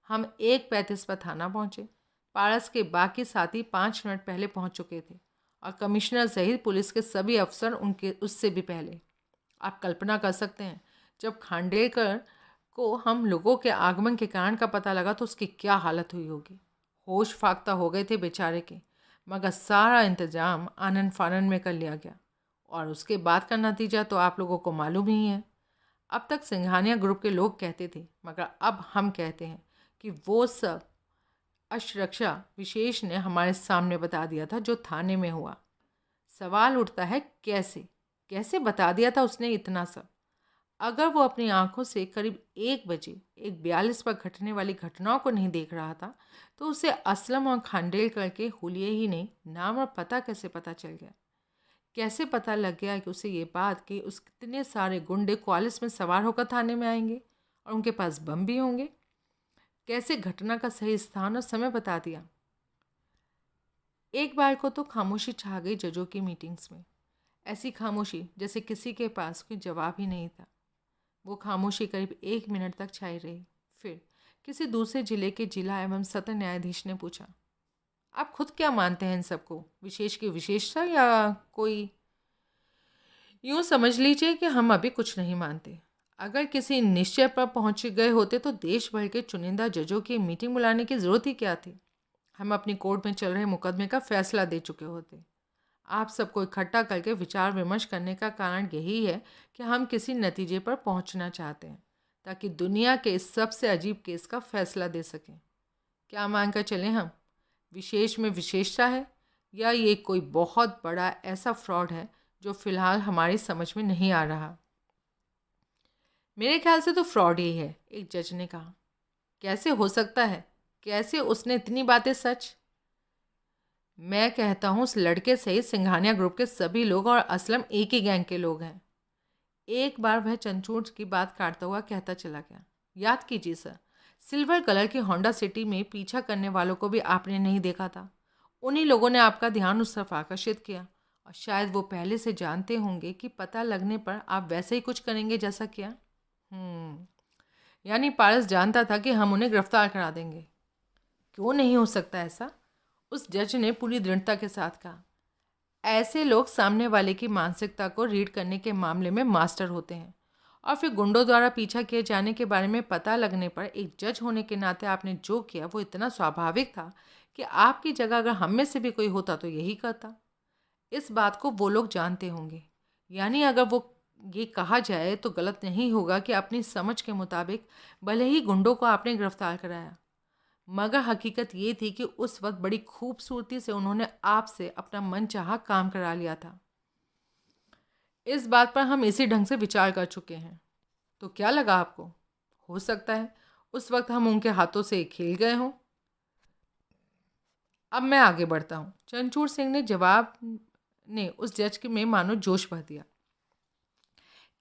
हम 1:35 पर थाना पहुँचे। पारस के बाकी साथी 5 मिनट पहले पहुँच चुके थे और कमिश्नर सहित पुलिस के सभी अफसर उनके उससे भी पहले। आप कल्पना कर सकते हैं, जब खांडेलकर को हम लोगों के आगमन के कारण का पता लगा तो उसकी क्या हालत हुई होगी। होश फाख्ता हो गए थे बेचारे के, मगर सारा इंतजाम आनन फानन में कर लिया गया और उसके बाद का नतीजा तो आप लोगों को मालूम ही है। अब तक सिंघानिया ग्रुप के लोग कहते थे, मगर अब हम कहते हैं कि वो सब अश्रक्षा विशेष ने हमारे सामने बता दिया था जो थाने में हुआ। सवाल उठता है कैसे बता दिया था उसने इतना सब? अगर वो अपनी आंखों से करीब 1 बजे 1:42 पर घटने वाली घटनाओं को नहीं देख रहा था तो उसे असलम और खांडेलकर के हुलिये ही नहीं, नाम और पता कैसे पता चल गया? कैसे पता लग गया कि उसे ये बात कि उस कितने सारे गुंडे क्वालिस में सवार होकर थाने में आएंगे और उनके पास बम भी होंगे? कैसे घटना का सही स्थान और समय बता दिया? एक बार को तो खामोशी छा गई जजों की मीटिंग्स में, ऐसी खामोशी जैसे किसी के पास कोई जवाब ही नहीं था। वो खामोशी करीब 1 मिनट तक छाई रही। फिर किसी दूसरे जिले के जिला एवं सत्र न्यायाधीश ने पूछा, आप खुद क्या मानते हैं इन सबको? विशेष की विशेषता या कोई? यूँ समझ लीजिए कि हम अभी कुछ नहीं मानते। अगर किसी निश्चय पर पहुँच गए होते तो देश भर के चुनिंदा जजों की मीटिंग बुलाने की ज़रूरत ही क्या थी? हम अपनी कोर्ट में चल रहे मुकदमे का फैसला दे चुके होते। आप सबको इकट्ठा करके विचार विमर्श करने का कारण यही है कि हम किसी नतीजे पर पहुंचना चाहते हैं ताकि दुनिया के इस सबसे अजीब केस का फैसला दे सकें। क्या मानकर चलें हम? विशेष में विशेषता है या ये कोई बहुत बड़ा ऐसा फ्रॉड है जो फ़िलहाल हमारी समझ में नहीं आ रहा? मेरे ख्याल से तो फ्रॉड ही है, एक जज ने कहा। कैसे हो सकता है? कैसे उसने इतनी बातें सच? मैं कहता हूँ उस लड़के सहित सिंघानिया ग्रुप के सभी लोग और असलम एक ही गैंग के लोग हैं। एक बार वह चंचूड़ की बात काटता हुआ कहता चला गया, याद कीजिए सर, सिल्वर कलर की होंडा सिटी में पीछा करने वालों को भी आपने नहीं देखा था। उन्हीं लोगों ने आपका ध्यान उस तरफ आकर्षित किया और शायद वो पहले से जानते होंगे कि पता लगने पर आप वैसे ही कुछ करेंगे जैसा किया। यानी पारस जानता था कि हम उन्हें गिरफ्तार करा देंगे। क्यों नहीं हो सकता ऐसा? उस जज ने पूरी दृढ़ता के साथ कहा। ऐसे लोग सामने वाले की मानसिकता को रीड करने के मामले में मास्टर होते हैं और फिर गुंडों द्वारा पीछा किए जाने के बारे में पता लगने पर एक जज होने के नाते आपने जो किया वो इतना स्वाभाविक था कि आपकी जगह अगर हम में से भी कोई होता तो यही करता। इस बात को वो लोग जानते होंगे। यानी अगर वो ये कहा जाए तो गलत नहीं होगा कि अपनी समझ के मुताबिक भले ही गुंडों को आपने गिरफ्तार कराया, मगर हकीकत ये थी कि उस वक्त बड़ी खूबसूरती से उन्होंने आपसे अपना मनचाहा काम करा लिया था। इस बात पर हम इसी ढंग से विचार कर चुके हैं। तो क्या लगा आपको? हो सकता है उस वक्त हम उनके हाथों से खेल गए हों। अब मैं आगे बढ़ता हूँ। चंचूर सिंह ने जवाब ने उस जज के में मानो जोश भर दिया।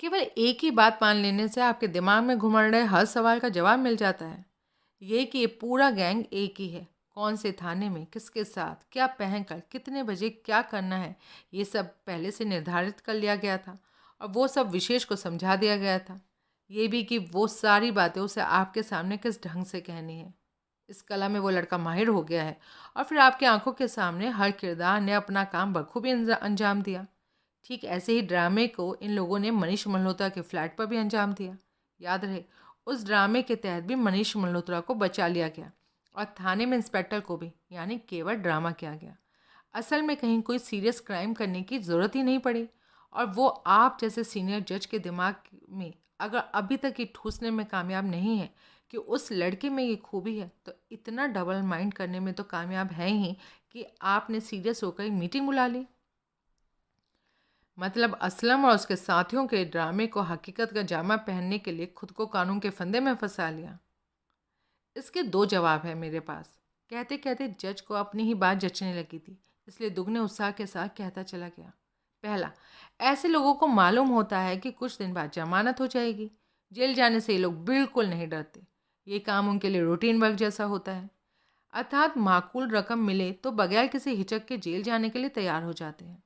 केवल एक ही बात मान लेने से आपके दिमाग में घुमड़ रहे हर सवाल का जवाब मिल जाता है। ये कि ये पूरा गैंग एक ही है। कौन से थाने में, किसके साथ, क्या पहनकर, कितने बजे क्या करना है, ये सब पहले से निर्धारित कर लिया गया था और वो सब विशेष को समझा दिया गया था। ये भी कि वो सारी बातें उसे आपके सामने किस ढंग से कहनी है। इस कला में वो लड़का माहिर हो गया है और फिर आपकी आंखों के सामने हर किरदार ने अपना काम बखूबी अंजाम दिया। ठीक ऐसे ही ड्रामे को इन लोगों ने मनीष मल्होत्रा के फ्लैट पर भी अंजाम दिया। याद रहे, उस ड्रामे के तहत भी मनीष मल्होत्रा को बचा लिया गया और थाने में इंस्पेक्टर को भी, यानी केवल ड्रामा किया गया। असल में कहीं कोई सीरियस क्राइम करने की ज़रूरत ही नहीं पड़ी और वो आप जैसे सीनियर जज के दिमाग में अगर अभी तक ये ठूसने में कामयाब नहीं है कि उस लड़के में ये खूबी है, तो इतना डबल माइंड करने में तो कामयाब है ही कि आपने सीरियस होकर एक मीटिंग बुला ली। मतलब असलम और उसके साथियों के ड्रामे को हकीकत का जामा पहनने के लिए खुद को कानून के फंदे में फंसा लिया। इसके दो जवाब है मेरे पास। कहते कहते जज को अपनी ही बात जचने लगी थी, इसलिए दुगने उत्साह के साथ कहता चला गया। पहला, ऐसे लोगों को मालूम होता है कि कुछ दिन बाद जमानत हो जाएगी। जेल जाने से ये लोग बिल्कुल नहीं डरते। ये काम उनके लिए रूटीन वर्क जैसा होता है। अर्थात माकूल रकम मिले तो बगैर किसी हिचक के जेल जाने के लिए तैयार हो जाते हैं।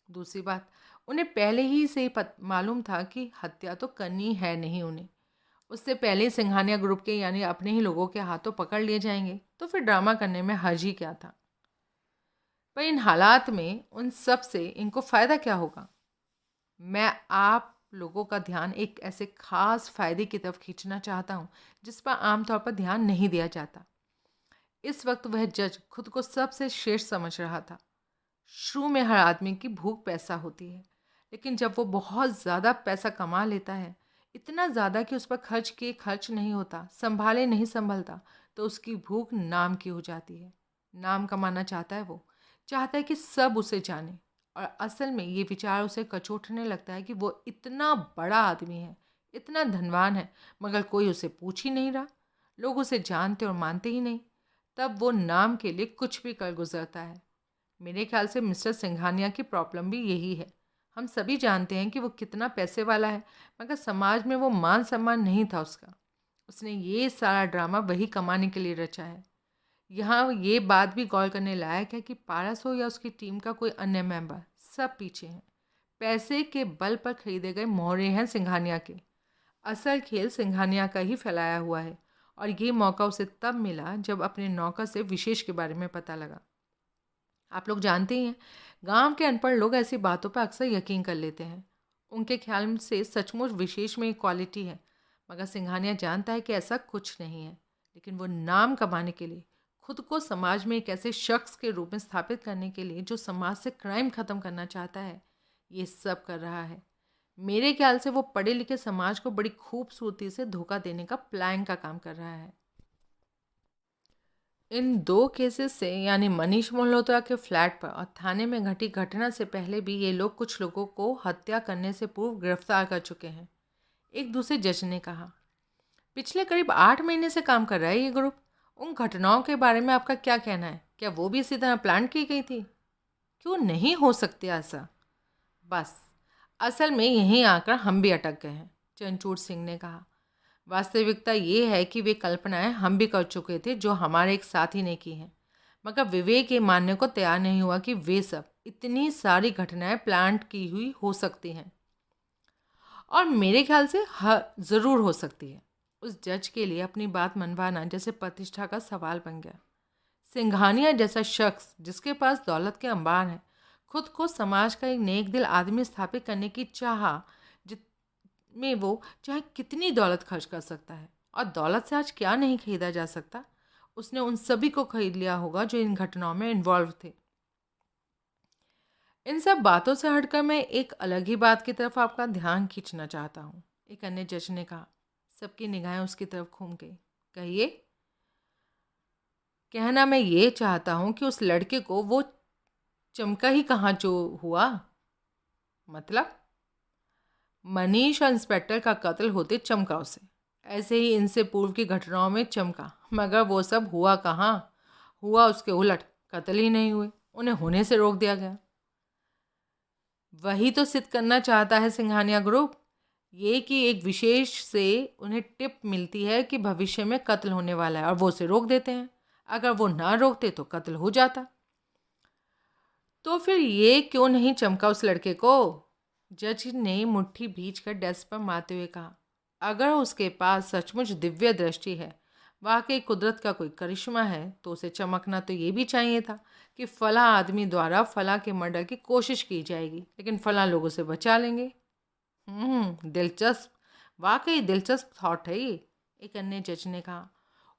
दूसरी बात, उन्हें पहले ही से मालूम था कि हत्या तो करनी है नहीं उन्हें। उससे पहले ही सिंघानिया ग्रुप के यानी अपने ही लोगों के हाथों पकड़ लिए जाएंगे, तो फिर ड्रामा करने में हर्ज ही क्या था। पर इन हालात में उन सब से इनको फ़ायदा क्या होगा? मैं आप लोगों का ध्यान एक ऐसे खास फ़ायदे की तरफ खींचना चाहता हूँ जिस पर आमतौर पर ध्यान नहीं दिया जाता। इस वक्त वह जज खुद को सबसे श्रेष्ठ समझ रहा था। शुरू में हर आदमी की भूख पैसा होती है, लेकिन जब वो बहुत ज़्यादा पैसा कमा लेता है, इतना ज़्यादा कि उस पर खर्च नहीं होता, संभाले नहीं संभलता, तो उसकी भूख नाम की हो जाती है। नाम कमाना चाहता है वो, चाहता है कि सब उसे जाने। और असल में ये विचार उसे कचोटने लगता है कि वो इतना बड़ा आदमी है, इतना धनवान है, मगर कोई उसे पूछ ही नहीं रहा। लोग उसे जानते और मानते ही नहीं। तब वो नाम के लिए कुछ भी कर गुजरता है। मेरे ख्याल से मिस्टर सिंघानिया की प्रॉब्लम भी यही है। हम सभी जानते हैं कि वो कितना पैसे वाला है, मगर समाज में वो मान सम्मान नहीं था उसका। उसने ये सारा ड्रामा वही कमाने के लिए रचा है। यहाँ ये बात भी गौर करने लायक है कि पारस हो या उसकी टीम का कोई अन्य मेंबर, सब पीछे हैं। पैसे के बल पर खरीदे गए मोहरे हैं सिंघानिया के। असल खेल सिंघानिया का ही फैलाया हुआ है और ये मौका उसे तब मिला जब अपने नौकर से विशेष के बारे में पता लगा। आप लोग जानते ही हैं, गांव के अनपढ़ लोग ऐसी बातों पर अक्सर यकीन कर लेते हैं। उनके ख्याल से सचमुच विशेष में एक क्वालिटी है, मगर सिंघानिया जानता है कि ऐसा कुछ नहीं है। लेकिन वो नाम कमाने के लिए, खुद को समाज में एक ऐसे शख्स के रूप में स्थापित करने के लिए जो समाज से क्राइम ख़त्म करना चाहता है, ये सब कर रहा है। मेरे ख्याल से वो पढ़े लिखे समाज को बड़ी खूबसूरती से धोखा देने का प्लान का काम कर रहा है। इन दो केसेस से, यानी मनीष मल्होत्रा के फ्लैट पर और थाने में घटी घटना से पहले भी ये लोग कुछ लोगों को हत्या करने से पूर्व गिरफ्तार कर चुके हैं। एक दूसरे जज ने कहा। पिछले करीब 8 महीने से काम कर रहा है ये ग्रुप। उन घटनाओं के बारे में आपका क्या कहना है? क्या वो भी इसी तरह प्लान की गई थी? क्यों नहीं हो सकते ऐसा? बस, असल में यहीं आकर हम भी अटक गए हैं, चंचूर सिंह ने कहा। वास्तविकता ये है कि वे कल्पनाएं हम भी कर चुके थे जो हमारे एक साथी ने की हैं, मगर विवेक ये मानने को तैयार नहीं हुआ कि वे सब इतनी सारी घटनाएं प्लान की हुई हो सकती हैं। और मेरे ख्याल से ज़रूर हो सकती है। उस जज के लिए अपनी बात मनवाना जैसे प्रतिष्ठा का सवाल बन गया। सिंघानिया जैसा शख्स जिसके पास दौलत के अंबार हैं, खुद को समाज का एक नेक दिल आदमी स्थापित करने की चाह में वो चाहे कितनी दौलत खर्च कर सकता है। और दौलत से आज क्या नहीं खरीदा जा सकता। उसने उन सभी को खरीद लिया होगा जो इन घटनाओं में इन्वॉल्व थे। इन सब बातों से हटकर मैं एक अलग ही बात की तरफ आपका ध्यान खींचना चाहता हूँ, एक अन्य जज ने कहा। सबकी निगाहें उसकी तरफ घूम गई। कहिए। कहना मैं ये चाहता हूँ कि उस लड़के को वो चमका ही कहाँ जो हुआ। मतलब? मनीष और इंस्पेक्टर का कत्ल होते चमका उसे, ऐसे ही इनसे पूर्व की घटनाओं में चमका, मगर वो सब हुआ कहाँ? हुआ उसके उलट, कत्ल ही नहीं हुए, उन्हें होने से रोक दिया गया। वही तो सिद्ध करना चाहता है सिंघानिया ग्रुप, ये कि एक विशेष से उन्हें टिप मिलती है कि भविष्य में कत्ल होने वाला है और वो उसे रोक देते हैं। अगर वो ना रोकते तो कत्ल हो जाता। तो फिर ये क्यों नहीं चमका उस लड़के को? जज ने मुट्ठी भींचकर डेस्क पर मारते हुए कहा। अगर उसके पास सचमुच दिव्य दृष्टि है, वाकई कुदरत का कोई करिश्मा है, तो उसे चमकना तो ये भी चाहिए था कि फला आदमी द्वारा फला के मर्डर की कोशिश की जाएगी, लेकिन फला लोग उसे बचा लेंगे। दिलचस्प, वाकई दिलचस्प थॉट है ये, एक अन्य जज ने कहा।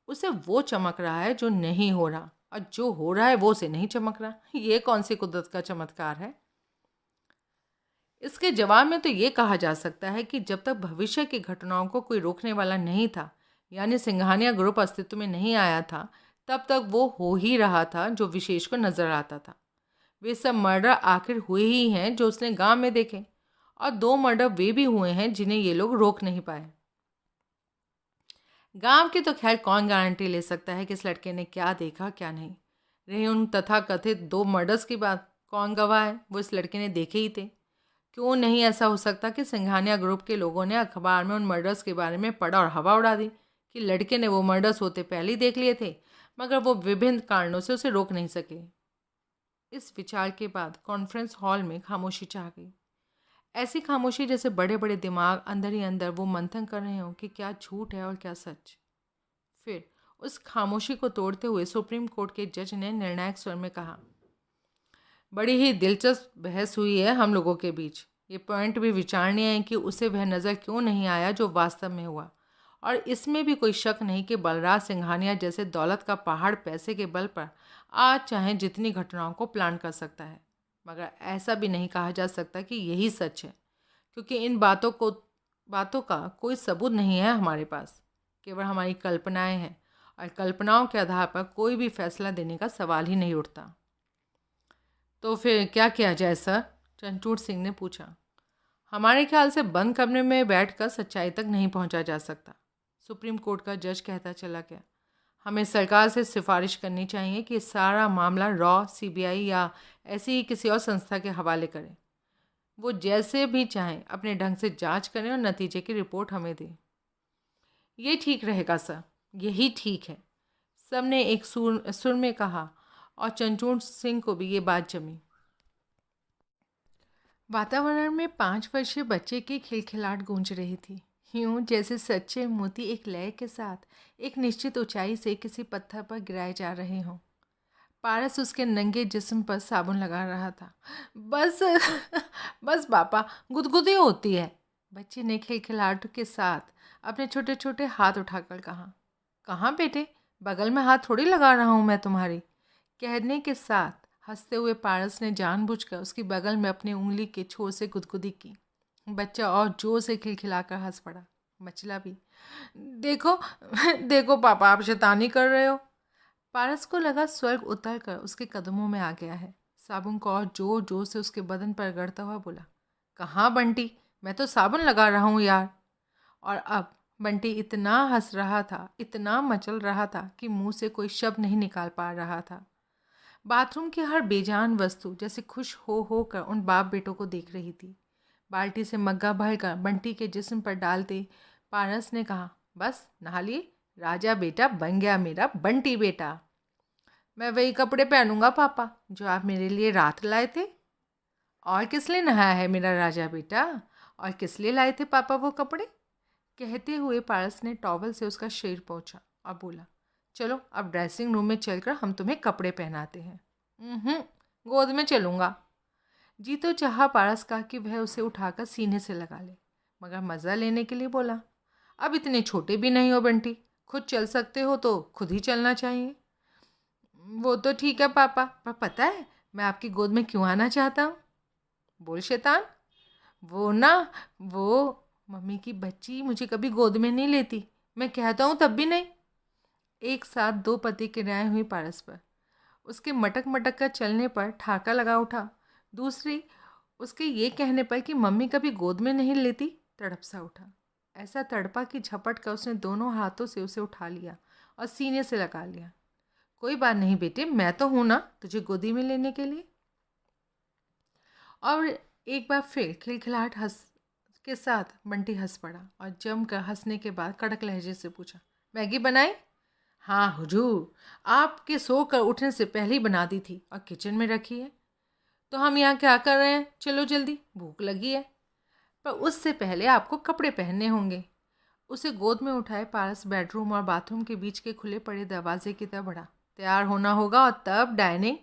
उसे वो चमक रहा है जो नहीं हो रहा, और जो हो रहा है वो उसे नहीं चमक रहा। ये कौन सी कुदरत का चमत्कार है? इसके जवाब में तो ये कहा जा सकता है कि जब तक भविष्य की घटनाओं को कोई रोकने वाला नहीं था, यानी सिंघानिया ग्रुप अस्तित्व में नहीं आया था, तब तक वो हो ही रहा था जो विशेष को नजर आता था। वे सब मर्डर आखिर हुए ही हैं जो उसने गांव में देखे, और 2 मर्डर वे भी हुए हैं जिन्हें ये लोग रोक नहीं पाए। गांव की तो खैर कौन गारंटी ले सकता है कि इस लड़के ने क्या देखा क्या नहीं। रही उन तथाकथित 2 मर्डर्स की बात, कौन गवाह है? वो इस लड़के ने देखे ही थे। क्यों नहीं ऐसा हो सकता कि सिंघानिया ग्रुप के लोगों ने अखबार में उन मर्डर्स के बारे में पढ़ा और हवा उड़ा दी कि लड़के ने वो मर्डर्स होते पहले ही देख लिए थे, मगर वो विभिन्न कारणों से उसे रोक नहीं सके। इस विचार के बाद कॉन्फ्रेंस हॉल में खामोशी छा गई। ऐसी खामोशी जैसे बड़े बड़े दिमाग अंदर ही अंदर वो मंथन कर रहे हों कि क्या झूठ है और क्या सच। फिर उस खामोशी को तोड़ते हुए सुप्रीम कोर्ट के जज ने निर्णायक स्वर में कहा, बड़ी ही दिलचस्प बहस हुई है हम लोगों के बीच। ये पॉइंट भी विचारणीय है कि उसे वह नज़र क्यों नहीं आया जो वास्तव में हुआ, और इसमें भी कोई शक नहीं कि बलराज सिंघानिया जैसे दौलत का पहाड़ पैसे के बल पर आज चाहे जितनी घटनाओं को प्लान कर सकता है, मगर ऐसा भी नहीं कहा जा सकता कि यही सच है, क्योंकि इन बातों का कोई सबूत नहीं है हमारे पास, केवल हमारी कल्पनाएं हैं, और कल्पनाओं के आधार पर कोई भी फैसला देने का सवाल ही नहीं उठता। तो फिर क्या किया जाए सर? चंचूड़ सिंह ने पूछा। हमारे ख्याल से बंद कमरे में बैठकर सच्चाई तक नहीं पहुंचा जा सकता, सुप्रीम कोर्ट का जज कहता चला गया। हमें सरकार से सिफारिश करनी चाहिए कि सारा मामला रॉ, सीबीआई या ऐसी ही किसी और संस्था के हवाले करें। वो जैसे भी चाहें अपने ढंग से जांच करें और नतीजे की रिपोर्ट हमें दें। ये ठीक रहेगा सर, यही ठीक है, सब ने एक सुर में कहा, और चंचूड़ सिंह को भी ये बात जमी। वातावरण में 5 वर्षीय बच्चे की खिलखिलाहट गूंज रही थी, यूं जैसे सच्चे मोती एक लय के साथ एक निश्चित ऊंचाई से किसी पत्थर पर गिराए जा रहे हों। पारस उसके नंगे जिस्म पर साबुन लगा रहा था। बस बस पापा, गुदगुदी होती है, बच्चे ने खिलखिलाहट के साथ अपने छोटे छोटे हाथ उठाकर कहा। कहाँ बेटे, बगल में हाथ थोड़ी लगा रहा हूँ मैं तुम्हारी, कहने के साथ हंसते हुए पारस ने जानबूझकर उसकी बगल में अपनी उंगली के छोर से गुदगुदी की। बच्चा और जोर से खिलखिलाकर हंस पड़ा, मचला भी। देखो देखो पापा, आप शैतानी कर रहे हो। पारस को लगा स्वर्ग उतर कर उसके कदमों में आ गया है। साबुन को और जोर जोर से उसके बदन पर रगड़ता हुआ बोला, कहाँ बंटी, मैं तो साबुन लगा रहा हूँ यार। और अब बंटी इतना हंस रहा था, इतना मचल रहा था कि मुंह से कोई शब्द नहीं निकाल पा रहा था। बाथरूम की हर बेजान वस्तु जैसे खुश हो कर उन बाप बेटों को देख रही थी। बाल्टी से मग्गा भरकर बंटी के जिस्म पर डालते पारस ने कहा, बस नहा लिए, राजा बेटा बन गया मेरा बंटी बेटा। मैं वही कपड़े पहनूंगा पापा जो आप मेरे लिए रात लाए थे। और किस लिए नहाया है मेरा राजा बेटा, और किस लिए लाए थे पापा वो कपड़े? कहते हुए पारस ने टॉवल से उसका शरीर पोंछा और बोला, चलो अब ड्रेसिंग रूम में चलकर हम तुम्हें कपड़े पहनाते हैं। गोद में चलूँगा। जी तो चाहा पारस का कि वह उसे उठाकर सीने से लगा ले, मगर मज़ा लेने के लिए बोला, अब इतने छोटे भी नहीं हो बंटी, खुद चल सकते हो तो खुद ही चलना चाहिए। वो तो ठीक है पापा, पर पता है मैं आपकी गोद में क्यों आना चाहता हूँ? बोल शैतान। वो ना, वो मम्मी की बच्ची मुझे कभी गोद में नहीं लेती, मैं कहता हूँ तब भी नहीं। एक साथ दो पति किराए हुई पारस पर, उसके मटक मटक कर चलने पर ठाका लगा उठा। दूसरी, उसके ये कहने पर कि मम्मी कभी गोद में नहीं लेती, तड़प सा उठा। ऐसा तड़पा कि झपट कर उसने दोनों हाथों से उसे उठा लिया और सीने से लगा लिया। कोई बात नहीं बेटे, मैं तो हूं ना तुझे गोदी में लेने के लिए। और एक बार फिर खिलखिलाहट हंस के साथ बंटी हंस पड़ा और जमकर हंसने के बाद कड़क लहजे से पूछा, मैगी बनाई? हाँ हुजूर, आपके सोकर उठने से पहले ही बना दी थी और किचन में रखी है। तो हम यहाँ क्या कर रहे हैं? चलो जल्दी, भूख लगी है। पर उससे पहले आपको कपड़े पहनने होंगे। उसे गोद में उठाए पारस बेडरूम और बाथरूम के बीच के खुले पड़े दरवाजे की तरफ बढ़ा। तैयार होना होगा और तब डाइनिंग।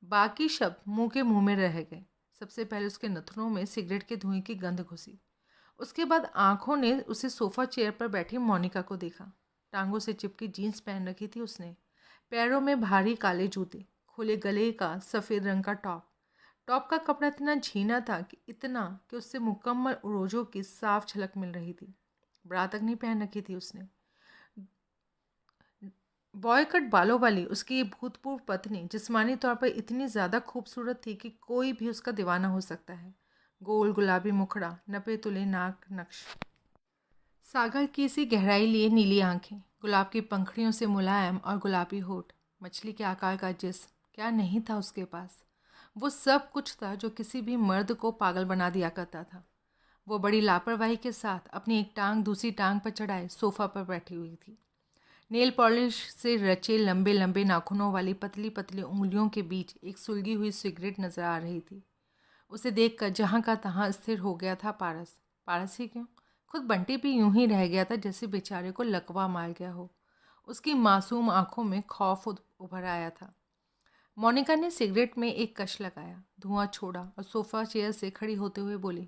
बाकी शब्द मुंह के मुंह में रह गए। सबसे पहले उसके नथनों में सिगरेट के धुएं की गंध घुसी। उसके बाद आंखों ने उसे सोफा चेयर पर बैठी मोनिका को देखा। टांगों से चिपकी जीन्स पहन रखी थी उसने, पैरों में भारी काले जूते, खुले गले का सफ़ेद रंग का टॉप। टॉप का कपड़ा इतना झीना था कि उससे मुकम्मल उरोजों की साफ झलक मिल रही थी। ब्रा तक नहीं पहन रखी थी उसने। बॉय कट बालों वाली उसकी ये भूतपूर्व पत्नी जिस्मानी तौर पर इतनी ज़्यादा खूबसूरत थी कि कोई भी उसका दीवाना हो सकता है। गोल गुलाबी मुखड़ा, नपे तुले नाक नक्श, सागर की सी गहराई लिए नीली आंखें, गुलाब की पंखड़ियों से मुलायम और गुलाबी होठ, मछली के आकार का जिस्म, क्या नहीं था उसके पास? वो सब कुछ था जो किसी भी मर्द को पागल बना दिया करता था। वो बड़ी लापरवाही के साथ अपनी एक टांग दूसरी टांग पर चढ़ाए सोफा पर बैठी हुई थी। नेल पॉलिश से रचे लंबे लंबे नाखूनों वाली पतली पतली उंगलियों के बीच एक सुलगी हुई सिगरेट नजर आ रही थी। उसे देखकर जहाँ का तहाँ स्थिर हो गया था पारस। पारस ही क्यों, खुद बंटी भी यूं ही रह गया था जैसे बेचारे को लकवा मार गया हो। उसकी मासूम आंखों में खौफ उभर आया था। मोनिका ने सिगरेट में एक कश लगाया, धुआं छोड़ा और सोफा चेयर से खड़ी होते हुए बोली,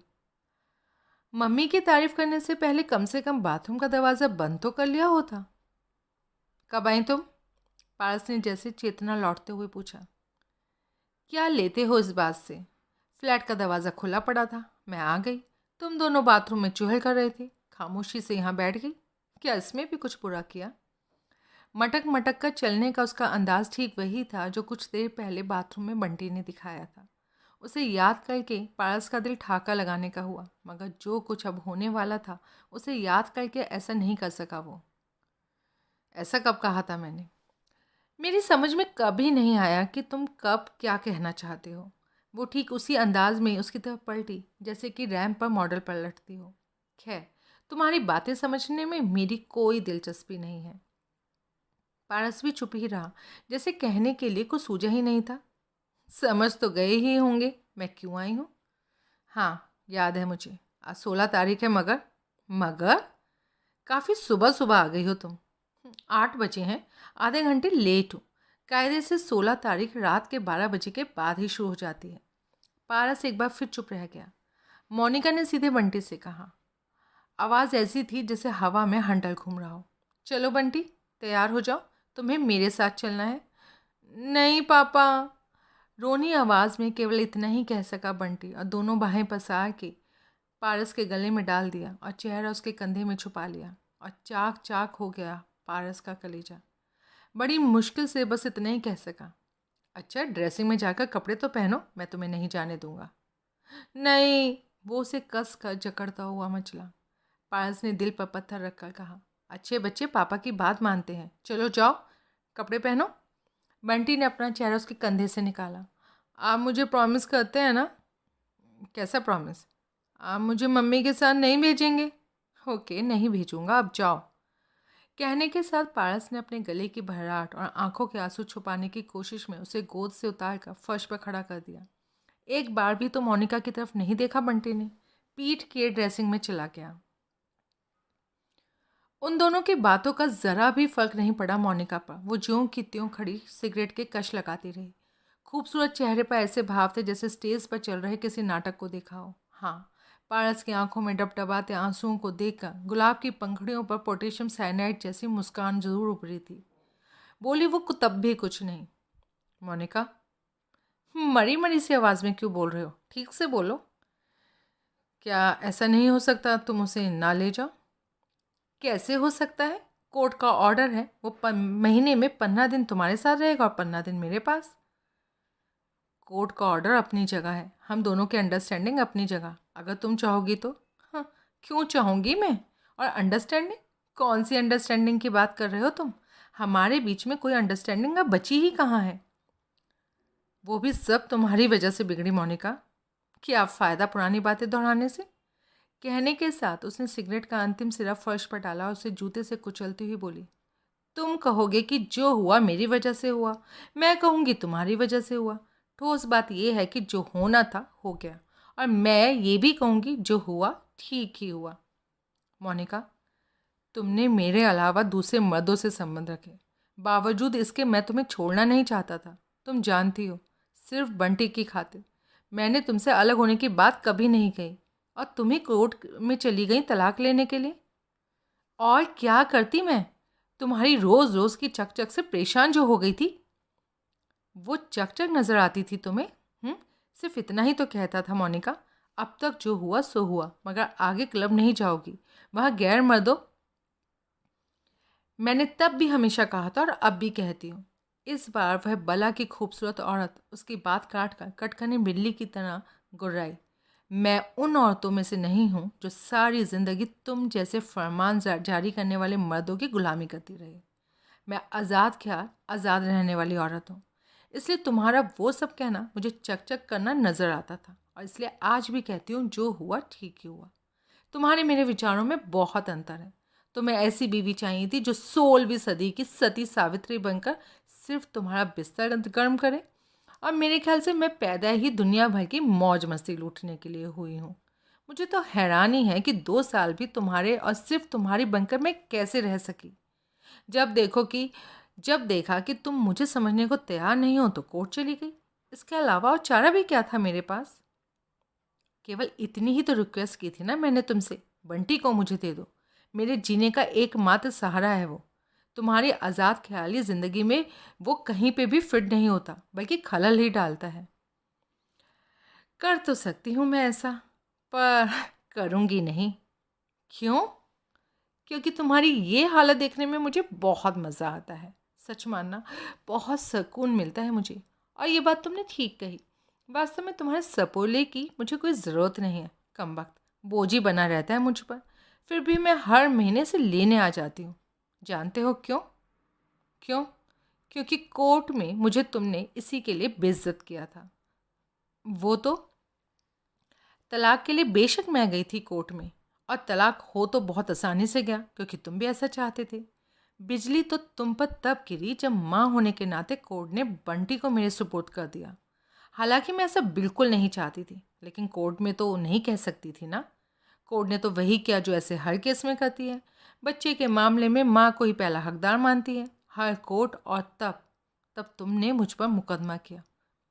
मम्मी की तारीफ करने से कम बाथरूम का दरवाज़ा बंद तो कर लिया होता। कब आई तुम? पारस ने जैसे चेतना लौटते हुए पूछा। क्या लेते हो इस बात से? फ्लैट का दरवाज़ा खुला पड़ा था, मैं आ गई। तुम दोनों बाथरूम में चुहल कर रहे थे, खामोशी से यहाँ बैठ गई। क्या इसमें भी कुछ बुरा किया? मटक मटक कर चलने का उसका अंदाज ठीक वही था जो कुछ देर पहले बाथरूम में बंटी ने दिखाया था। उसे याद करके पारस का दिल ठाका लगाने का हुआ, मगर जो कुछ अब होने वाला था उसे याद करके ऐसा नहीं कर सका वो। ऐसा कब कहा था मैंने? मेरी समझ में कभी नहीं आया कि तुम कब क्या कहना चाहते हो। वो ठीक उसी अंदाज में उसकी तरफ पलटी जैसे कि रैंप पर मॉडल पलटती हो। खैर, तुम्हारी बातें समझने में मेरी कोई दिलचस्पी नहीं है। पारस भी चुप ही रहा, जैसे कहने के लिए कुछ सूझा ही नहीं था। समझ तो गए ही होंगे मैं क्यों आई हूँ। हाँ, याद है मुझे। आज 16 तारीख है, मगर मगर काफ़ी सुबह सुबह आ गई हो तुम। 8 बजे हैं, आधे घंटे लेट हूँ। कायदे से 16 तारीख रात के 12 बजे के बाद ही शुरू हो जाती है। पारस एक बार फिर चुप रह गया। मोनिका ने सीधे बंटी से कहा, आवाज़ ऐसी थी जैसे हवा में हंटर घूम रहा हो, चलो बंटी तैयार हो जाओ, तुम्हें मेरे साथ चलना है। नहीं पापा, रोनी आवाज़ में केवल इतना ही कह सका बंटी और दोनों बाहें पसार के पारस के गले में डाल दिया और चेहरा उसके कंधे में छुपा लिया और चाक चाक हो गया पारस का कलेजा। बड़ी मुश्किल से बस इतना ही कह सका, अच्छा ड्रेसिंग में जाकर कपड़े तो पहनो, मैं तुम्हें नहीं जाने दूंगा। नहीं, वो उसे कस कर जकड़ता हुआ मचला। पारस ने दिल पर पत्थर रखकर कहा, अच्छे बच्चे पापा की बात मानते हैं, चलो जाओ कपड़े पहनो। बंटी ने अपना चेहरा उसके कंधे से निकाला। आप मुझे प्रॉमिस करते हैं ना? कैसा प्रॉमिस? आप मुझे मम्मी के साथ नहीं भेजेंगे? ओके, नहीं भेजूंगा, अब जाओ। कहने के साथ पारस ने अपने गले की भराट और आंखों के आंसू छुपाने की कोशिश में उसे गोद से उतारकर फर्श पर खड़ा कर दिया। एक बार भी तो मोनिका की तरफ नहीं देखा बंटी ने, पीठ किए ड्रेसिंग में चला गया। उन दोनों की बातों का जरा भी फर्क नहीं पड़ा मोनिका पर। वो ज्यों की त्यों खड़ी सिगरेट के कश लगाती रही। खूबसूरत चेहरे पर ऐसे भाव थे जैसे स्टेज पर चल रहे किसी नाटक को देखा हो। हाँ, पारस की आंखों में डबडबाते आंसुओं को देखकर गुलाब की पंखुड़ियों पर पोटेशियम साइनाइड जैसी मुस्कान जरूर उभरी थी। बोली, वो तब भी कुछ नहीं। मोनिका, मरी मरी सी आवाज़ में क्यों बोल रहे हो? ठीक से बोलो। क्या ऐसा नहीं हो सकता तुम उसे ना ले जाओ? कैसे हो सकता है? कोर्ट का ऑर्डर है, वो महीने में 15 दिन तुम्हारे साथ रहेगा और 15 दिन मेरे पास। कोर्ट का ऑर्डर अपनी जगह है, हम दोनों की अंडरस्टैंडिंग अपनी जगह। अगर तुम चाहोगी तो। हाँ, क्यों चाहूँगी मैं? और अंडरस्टैंडिंग? कौन सी अंडरस्टैंडिंग की बात कर रहे हो तुम? हमारे बीच में कोई अंडरस्टैंडिंग अब बची ही कहाँ है? वो भी सब तुम्हारी वजह से बिगड़ी मोनिका। क्या फ़ायदा पुरानी बातें दोहराने से? कहने के साथ उसने सिगरेट का अंतिम सिरा फर्श पर डाला और उसे जूते से कुचलती हुई बोली, तुम कहोगे कि जो हुआ मेरी वजह से हुआ, मैं कहूँगी तुम्हारी वजह से हुआ। ठोस बात यह है कि जो होना था हो गया, और मैं ये भी कहूँगी जो हुआ ठीक ही हुआ। मोनिका, तुमने मेरे अलावा दूसरे मर्दों से संबंध रखे, बावजूद इसके मैं तुम्हें छोड़ना नहीं चाहता था। तुम जानती हो, सिर्फ बंटी की खातिर मैंने तुमसे अलग होने की बात कभी नहीं कही, और तुम ही कोर्ट में चली गई तलाक लेने के लिए। और क्या करती मैं? तुम्हारी रोज़ रोज़ की चकचक से परेशान जो हो गई थी। वो चकचक नज़र आती थी तुम्हें? सिर्फ इतना ही तो कहता था मोनिका। अब तक जो हुआ सो हुआ, मगर आगे क्लब नहीं जाओगी, वहाँ गैर मर्दों। मैंने तब भी हमेशा कहा था और अब भी कहती हूँ। इस बार वह बला की खूबसूरत औरत उसकी बात काट कर कटकनी बिल्ली की तरह गुर्राई। मैं उन औरतों में से नहीं हूँ जो सारी ज़िंदगी तुम जैसे फरमान जारी करने वाले मर्दों की गुलामी करती रही। मैं आज़ाद ख्याल, आज़ाद रहने वाली औरत हूँ। इसलिए तुम्हारा वो सब कहना मुझे चकचक करना नज़र आता था, और इसलिए आज भी कहती हूँ जो हुआ ठीक ही हुआ। तुम्हारे मेरे विचारों में बहुत अंतर है। तुम्हें ऐसी बीवी चाहिए थी जो 16वीं सदी की सती सावित्री बनकर सिर्फ तुम्हारा बिस्तर गर्म करे, और मेरे ख्याल से मैं पैदा ही दुनिया भर की मौज मस्ती लूटने के लिए हुई हूँ। मुझे तो हैरानी है कि 2 साल भी तुम्हारे और सिर्फ तुम्हारी बनकर मैं कैसे रह सकी। जब देखा कि तुम मुझे समझने को तैयार नहीं हो तो कोर्ट चली गई। इसके अलावा और चारा भी क्या था मेरे पास? केवल इतनी ही तो रिक्वेस्ट की थी ना मैंने तुमसे, बंटी को मुझे दे दो। मेरे जीने का एकमात्र सहारा है वो। तुम्हारी आज़ाद ख्याली ज़िंदगी में वो कहीं पे भी फिट नहीं होता, बल्कि खलल ही डालता है। कर तो सकती हूँ मैं ऐसा, पर करूँगी नहीं। क्यों? क्योंकि तुम्हारी ये हालत देखने में मुझे बहुत मज़ा आता है। सच मानना, बहुत सुकून मिलता है मुझे। और ये बात तुमने ठीक कही। वास्तव में तुम्हारे सपोले की मुझे कोई ज़रूरत नहीं है। कमबख्त बोझ ही बना रहता है मुझ पर। फिर भी मैं हर महीने से लेने आ जाती हूँ। जानते हो क्यों? क्यों? क्योंकि कोर्ट में मुझे तुमने इसी के लिए बेइज्जत किया था। वो तो तलाक के लिए बेशक मैं गई थी कोर्ट में, और तलाक हो तो बहुत आसानी से गया, क्योंकि तुम भी ऐसा चाहते थे। बिजली तो तुम पर तब गिरी जब माँ होने के नाते कोर्ट ने बंटी को मेरे सुपुर्द कर दिया। हालांकि मैं ऐसा बिल्कुल नहीं चाहती थी, लेकिन कोर्ट में तो नहीं कह सकती थी ना। कोर्ट ने तो वही किया जो ऐसे हर केस में करती है। बच्चे के मामले में माँ को ही पहला हकदार मानती है, हर कोर्ट। और तब तब तुमने मुझ पर मुकदमा किया,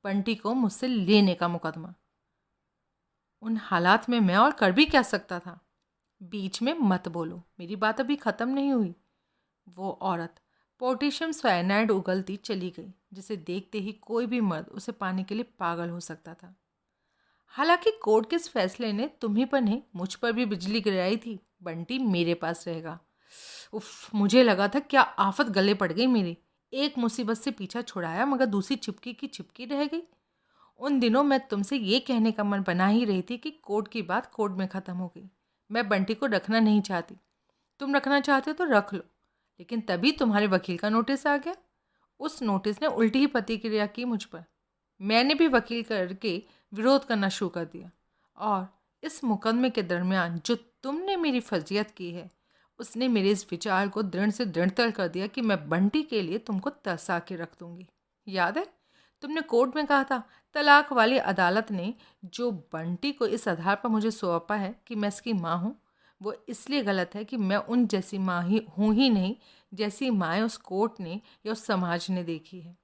बंटी को मुझसे लेने का मुकदमा। उन हालात में मैं और कर भी क्या सकता था? बीच में मत बोलो, मेरी बात अभी ख़त्म नहीं हुई। वो औरत पोटेशियम साइनाइड उगलती चली गई, जिसे देखते ही कोई भी मर्द उसे पाने के लिए पागल हो सकता था। हालांकि कोर्ट के इस फैसले ने तुम्ही पर नहीं, मुझ पर भी बिजली गिराई थी। बंटी मेरे पास रहेगा। उफ, मुझे लगा था क्या आफत गले पड़ गई मेरी। एक मुसीबत से पीछा छुड़ाया, मगर दूसरी चिपकी की चिपकी रह गई। उन दिनों मैं तुमसे ये कहने का मन बना ही रही थी कि कोर्ट की बात कोर्ट में ख़त्म हो गई। मैं बंटी को रखना नहीं चाहती। तुम रखना चाहते हो तो रख लो। लेकिन तभी तुम्हारे वकील का नोटिस आ गया। उस नोटिस ने उल्टी ही प्रतिक्रिया की मुझ पर। मैंने भी वकील करके विरोध करना शुरू कर दिया, और इस मुकदमे के दरमियान जो तुमने मेरी फर्जियत की है, उसने मेरे इस विचार को दृढ़ से दृढ़तर कर दिया कि मैं बंटी के लिए तुमको तरसा के रख दूंगी। याद है, तुमने कोर्ट में कहा था तलाक वाली अदालत ने जो बंटी को इस आधार पर मुझे सौंपा है कि मैं इसकी माँ हूँ, वो इसलिए गलत है कि मैं उन जैसी माँ ही हूँ ही नहीं जैसी माएँ उस कोर्ट ने या उस समाज ने देखी है।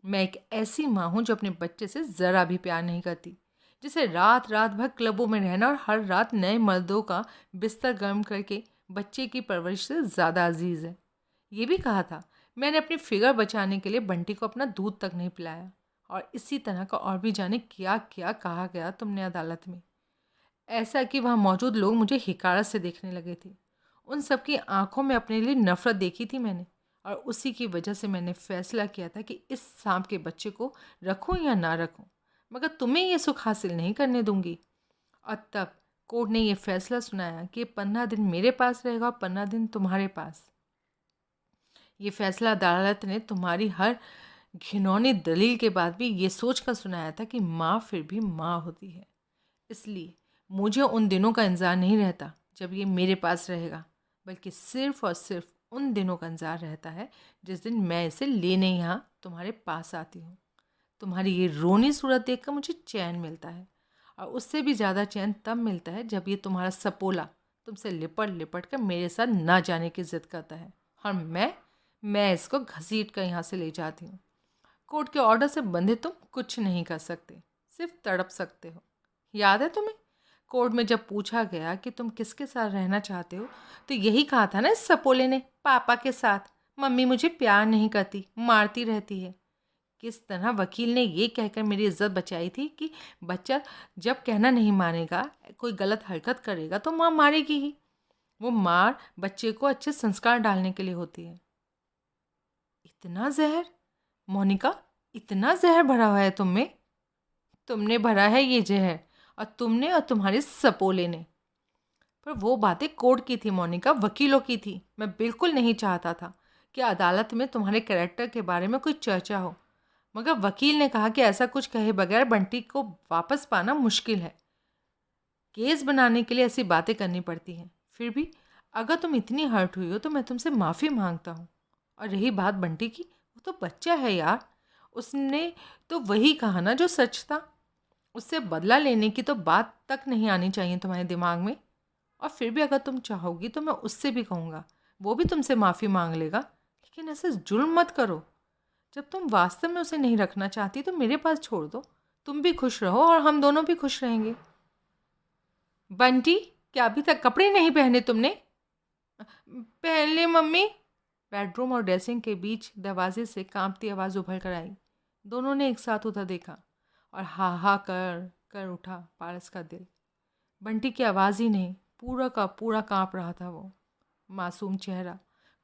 मैं एक ऐसी माँ हूँ जो अपने बच्चे से ज़रा भी प्यार नहीं करती। जिसे रात रात भर क्लबों में रहना और हर रात नए मर्दों का बिस्तर गर्म करके बच्चे की परवरिश से ज़्यादा अजीज़ है। ये भी कहा था मैंने अपनी फिगर बचाने के लिए बंटी को अपना दूध तक नहीं पिलाया। और इसी तरह का और भी जाने क्या क्या कहा गया तुमने अदालत में, ऐसा कि वहाँ मौजूद लोग मुझे हिकारत से देखने लगे थे। उन सबकी आंखों में अपने लिए नफरत देखी थी मैंने, और उसी की वजह से मैंने फैसला किया था कि इस सांप के बच्चे को रखूं या ना रखूं, मगर तुम्हें ये सुख हासिल नहीं करने दूंगी। और तब कोर्ट ने यह फैसला सुनाया कि 15 दिन मेरे पास रहेगा और 15 दिन तुम्हारे पास। ये फैसला अदालत ने तुम्हारी हर घिनौनी दलील के बाद भी ये सोच कर सुनाया था कि माँ फिर भी माँ होती है। इसलिए मुझे उन दिनों का इंतज़ार नहीं रहता जब ये मेरे पास रहेगा, बल्कि सिर्फ और सिर्फ उन दिनों का इंतज़ार रहता है जिस दिन मैं इसे लेने यहाँ तुम्हारे पास आती हूँ। तुम्हारी ये रोनी सूरत देखकर मुझे चैन मिलता है, और उससे भी ज़्यादा चैन तब मिलता है जब ये तुम्हारा सपोला तुमसे लिपट लिपट कर मेरे साथ ना जाने की ज़िद करता है, और मैं इसको घसीट कर यहाँ से ले जाती हूँ। कोर्ट के ऑर्डर से बंधे तुम कुछ नहीं कर सकते, सिर्फ तड़प सकते हो। याद है तुम्हें कोर्ट में जब पूछा गया कि तुम किसके साथ रहना चाहते हो, तो यही कहा था ना इस सपोले ने, पापा के साथ। मम्मी मुझे प्यार नहीं करती, मारती रहती है। किस तरह वकील ने ये कहकर मेरी इज्जत बचाई थी कि बच्चा जब कहना नहीं मानेगा, कोई गलत हरकत करेगा तो माँ मारेगी ही। वो मार बच्चे को अच्छे संस्कार डालने के लिए होती है। इतना जहर मोनिका, इतना जहर भरा हुआ है तुम में? तुमने भरा है ये जहर, और तुमने और तुम्हारे सपोले ने। पर वो बातें कोर्ट की थी मोनिका, वकीलों की थी। मैं बिल्कुल नहीं चाहता था कि अदालत में तुम्हारे कैरेक्टर के बारे में कोई चर्चा हो, मगर वकील ने कहा कि ऐसा कुछ कहे बगैर बंटी को वापस पाना मुश्किल है। केस बनाने के लिए ऐसी बातें करनी पड़ती हैं। फिर भी अगर तुम इतनी हर्ट हुई हो तो मैं तुमसे माफ़ी मांगता हूँ। और रही बात बंटी की, वो तो बच्चा है यार, उसने तो वही कहा ना जो सच था। उससे बदला लेने की तो बात तक नहीं आनी चाहिए तुम्हारे दिमाग में। और फिर भी अगर तुम चाहोगी तो मैं उससे भी कहूँगा, वो भी तुमसे माफ़ी मांग लेगा। लेकिन ऐसे जुल्म मत करो। जब तुम वास्तव में उसे नहीं रखना चाहती तो मेरे पास छोड़ दो। तुम भी खुश रहो और हम दोनों भी खुश रहेंगे। बंटी, क्या अभी तक कपड़े नहीं पहने तुमने? पहन ले मम्मी। बेडरूम और ड्रेसिंग के बीच दरवाजे से कांपती आवाज़ उभर कर आई। दोनों ने एक साथ उधर देखा और हा हा कर कर उठा पारस का दिल। बंटी की आवाज़ ही नहीं, पूरा का पूरा कांप रहा था वो मासूम चेहरा।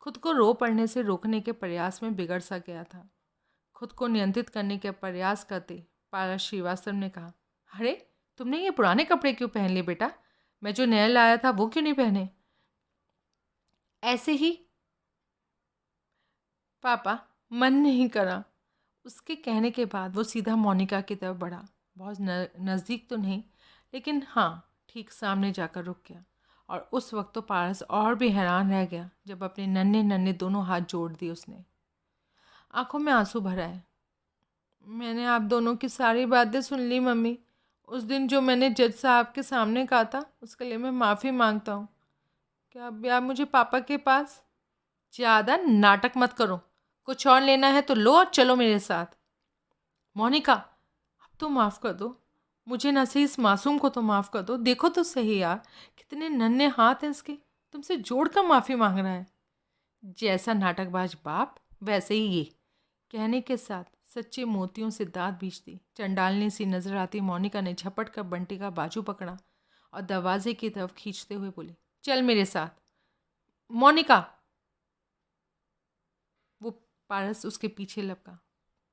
खुद को रो पड़ने से रोकने के प्रयास में बिगड़ सा गया था। खुद को नियंत्रित करने के प्रयास करते पारस श्रीवास्तव ने कहा, अरे तुमने ये पुराने कपड़े क्यों पहन लिए बेटा? मैं जो नया लाया था वो क्यों नहीं पहने? ऐसे ही पापा, मन नहीं करा। उसके कहने के बाद वो सीधा मोनिका की तरफ बढ़ा। बहुत नज़दीक तो नहीं, लेकिन हाँ ठीक सामने जाकर रुक गया। और उस वक्त तो पारस और भी हैरान रह गया जब अपने नन्हे नन्हे दोनों हाथ जोड़ दिए उसने। आंखों में आंसू भरा है। मैंने आप दोनों की सारी बातें सुन ली मम्मी। उस दिन जो मैंने जज साहब के सामने कहा था उसके लिए मैं माफ़ी मांगता हूँ। क्या अब आप मुझे पापा के पास? ज़्यादा नाटक मत करो। कुछ और लेना है तो लो और चलो मेरे साथ। मोनिका, अब तो माफ़ कर दो मुझे, ना सही इस मासूम को तो माफ़ कर दो। देखो तो सही यार, कितने नन्हे हाथ हैं इसके, तुमसे जोड़कर माफ़ी मांग रहा है। जैसा नाटकबाज बाप वैसे ही ये। कहने के साथ सच्चे मोतियों से दांत बीचती चंडालनी सी नजर आती मोनिका ने झपट कर बंटी का बाजू पकड़ा और दरवाजे की तरफ खींचते हुए बोली, चल मेरे साथ। मोनिका। वो पारस उसके पीछे लपका।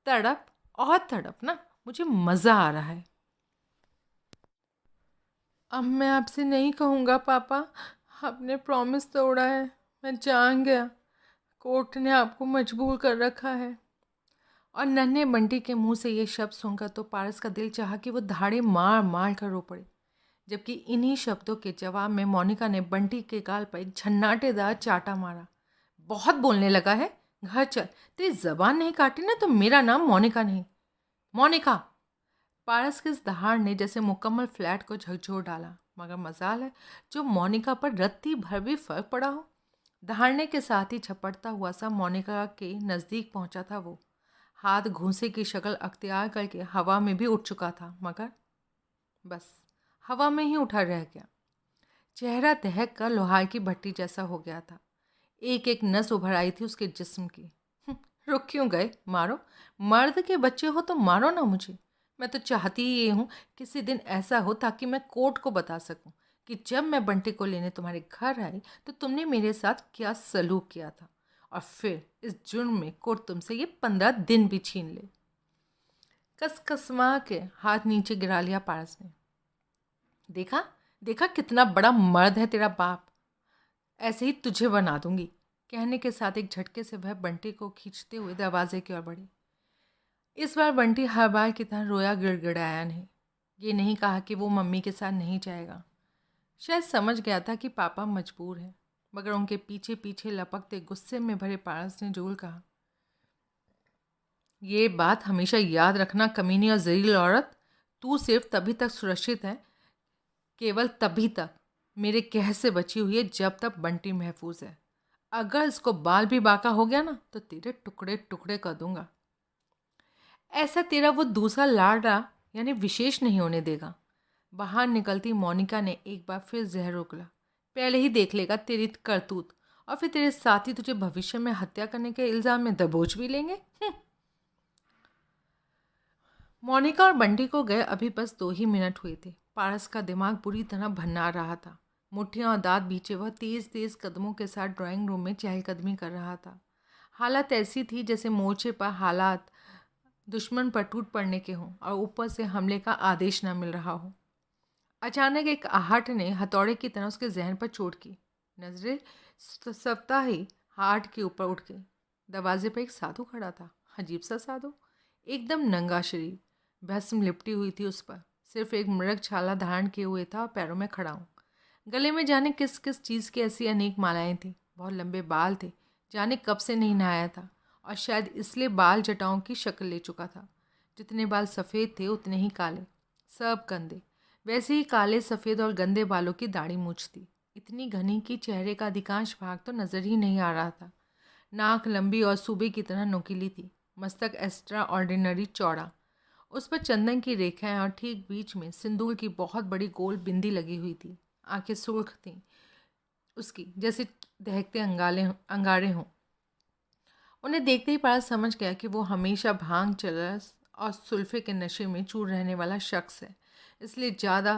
तड़प और तड़प ना, मुझे मज़ा आ रहा है। अब मैं आपसे नहीं कहूँगा पापा, आपने प्रॉमिस तोड़ा है। मैं जान गया, कोर्ट ने आपको मजबूर कर रखा है। और नन्हे बंटी के मुंह से ये शब्द सुनकर तो पारस का दिल चाहा कि वो धाड़े मार मार कर रो पड़े। जबकि इन्हीं शब्दों के जवाब में मोनिका ने बंटी के गाल पर एक झन्नाटेदार चाटा मारा। बहुत बोलने लगा है, घर चल। तेरी जबान नहीं काटी ना तो मेरा नाम मोनिका नहीं। मोनिका। पारस के इस दहाड़ ने जैसे मुकम्मल फ्लैट को झकझोर डाला, मगर मजाल है जो मोनिका पर रत्ती भर भी फर्क पड़ा हो। दहाड़ने के साथ ही झपटता हुआ सा मोनिका के नज़दीक पहुंचा था वो। हाथ घूंसे की शक्ल अख्तियार करके हवा में भी उठ चुका था, मगर बस हवा में ही उठा रह गया। चेहरा दहक कर लोहार की भट्टी जैसा हो गया था। एक एक नस उभर आई थी उसके जिस्म की। रुक क्यों गए? मारो, मर्द के बच्चे हो तो मारो ना मुझे। मैं तो चाहती ही ये हूँ किसी दिन ऐसा हो ताकि मैं कोर्ट को बता सकूं कि जब मैं बंटी को लेने तुम्हारे घर आई तो तुमने मेरे साथ क्या सलूक किया था, और फिर इस जुर्म में कोर्ट तुमसे ये 15 दिन भी छीन ले। कसमा के हाथ नीचे गिरा लिया पारस ने। देखा देखा कितना बड़ा मर्द है तेरा बाप, ऐसे ही तुझे बना दूंगी। कहने के साथ एक झटके से वह बंटी को खींचते हुए दरवाजे की ओर बढ़ी। इस बार बंटी हर बार की तरह रोया गिड़गिड़ाया नहीं। ये नहीं कहा कि वो मम्मी के साथ नहीं जाएगा। शायद समझ गया था कि पापा मजबूर है, मगर उनके पीछे पीछे लपकते गुस्से में भरे पारस ने जोल कहा, ये बात हमेशा याद रखना कमीनी और जलील औरत, तू सिर्फ तभी तक सुरक्षित है, केवल तभी तक मेरे कह से बची हुई है जब तक बंटी महफूज है। अगर इसको बाल भी बाका हो गया ना तो तेरे टुकड़े टुकड़े कर दूंगा। ऐसा तेरा वो दूसरा लाडला यानी विशेष नहीं होने देगा। बाहर निकलती मोनिका ने एक बार फिर जहर उगला। पहले ही देख लेगा तेरी करतूत, और फिर तेरे साथी तुझे भविष्य में हत्या करने के इल्ज़ाम में दबोच भी लेंगे। मोनिका और बंटी को गए अभी बस 2 ही मिनट हुए थे। पारस का दिमाग बुरी तरह भन्नार रहा था। मुट्ठियाँ और दांत बीचे वह तेज़ तेज़ कदमों के साथ ड्राइंग रूम में चहलकदमी कर रहा था। हालत ऐसी थी जैसे मोर्चे पर हालात दुश्मन पर टूट पड़ने के हों और ऊपर से हमले का आदेश न मिल रहा हो। अचानक एक आहट ने हथौड़े की तरह उसके जहन पर चोट की। नजरें सप्ता ही हाट के ऊपर उठ गई। दरवाजे पर एक साधु खड़ा था। अजीब सा साधु, एकदम नंगा शरीर, भस्म लिपटी हुई थी उस पर। सिर्फ एक मृग छाला धारण किए हुए था और पैरों में खड़ा हूँ। गले में जाने किस किस चीज़ की ऐसी अनेक मालाएं थी। बहुत लंबे बाल थे, जाने कब से नहीं नहाया था, और शायद इसलिए बाल जटाओं की शक्ल ले चुका था। जितने बाल सफ़ेद थे उतने ही काले, सब गंदे। वैसे ही काले सफ़ेद और गंदे बालों की दाढ़ी मूछ थी, इतनी घनी कि चेहरे का अधिकांश भाग तो नज़र ही नहीं आ रहा था। नाक लंबी और सूबे की तरह नुकीली थी। मस्तक एक्स्ट्रा ऑर्डिनरी चौड़ा, उस पर चंदन की रेखाएं और ठीक बीच में सिंदूर की बहुत बड़ी गोल बिंदी लगी हुई थी। आंखें सुर्ख थीं उसकी, जैसे दहकते अंगारे हों। उन्हें देखते ही पारस समझ गया कि वो हमेशा भांग, चरस और सुल्फे के नशे में चूर रहने वाला शख्स है। इसलिए ज़्यादा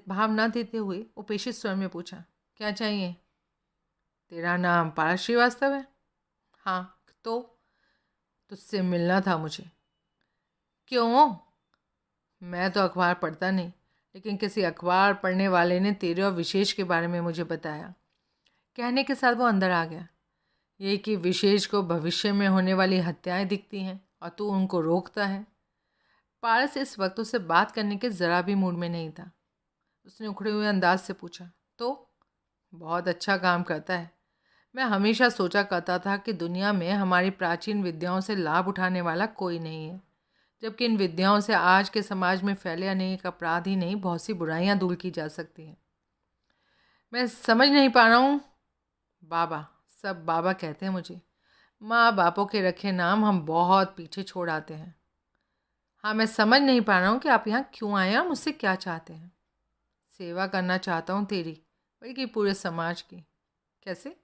भाव न देते हुए उपेक्षित स्वर में पूछा, क्या चाहिए? तेरा नाम पारस श्रीवास्तव है? हाँ। तो तुझसे मिलना था मुझे। क्यों? मैं तो अखबार पढ़ता नहीं, लेकिन किसी अखबार पढ़ने वाले ने तेरे और विशेष के बारे में मुझे बताया। कहने के साथ वो अंदर आ गया। ये कि विशेष को भविष्य में होने वाली हत्याएं दिखती हैं और तू उनको रोकता है। पारस इस वक्त उससे बात करने के ज़रा भी मूड में नहीं था। उसने उखड़े हुए अंदाज से पूछा, तो? बहुत अच्छा काम करता है। मैं हमेशा सोचा करता था कि दुनिया में हमारी प्राचीन विद्याओं से लाभ उठाने वाला कोई नहीं है, जबकि इन विद्याओं से आज के समाज में फैले अनेक अपराध ही नहीं, बहुत सी बुराइयां दूर की जा सकती हैं। मैं समझ नहीं पा रहा हूँ। बाबा, सब बाबा कहते हैं मुझे। माँ बापों के रखे नाम हम बहुत पीछे छोड़ आते हैं। हाँ, मैं समझ नहीं पा रहा हूँ कि आप यहाँ क्यों आए और मुझसे क्या चाहते हैं। सेवा करना चाहता हूँ तेरी, बल्कि पूरे समाज की। कैसे?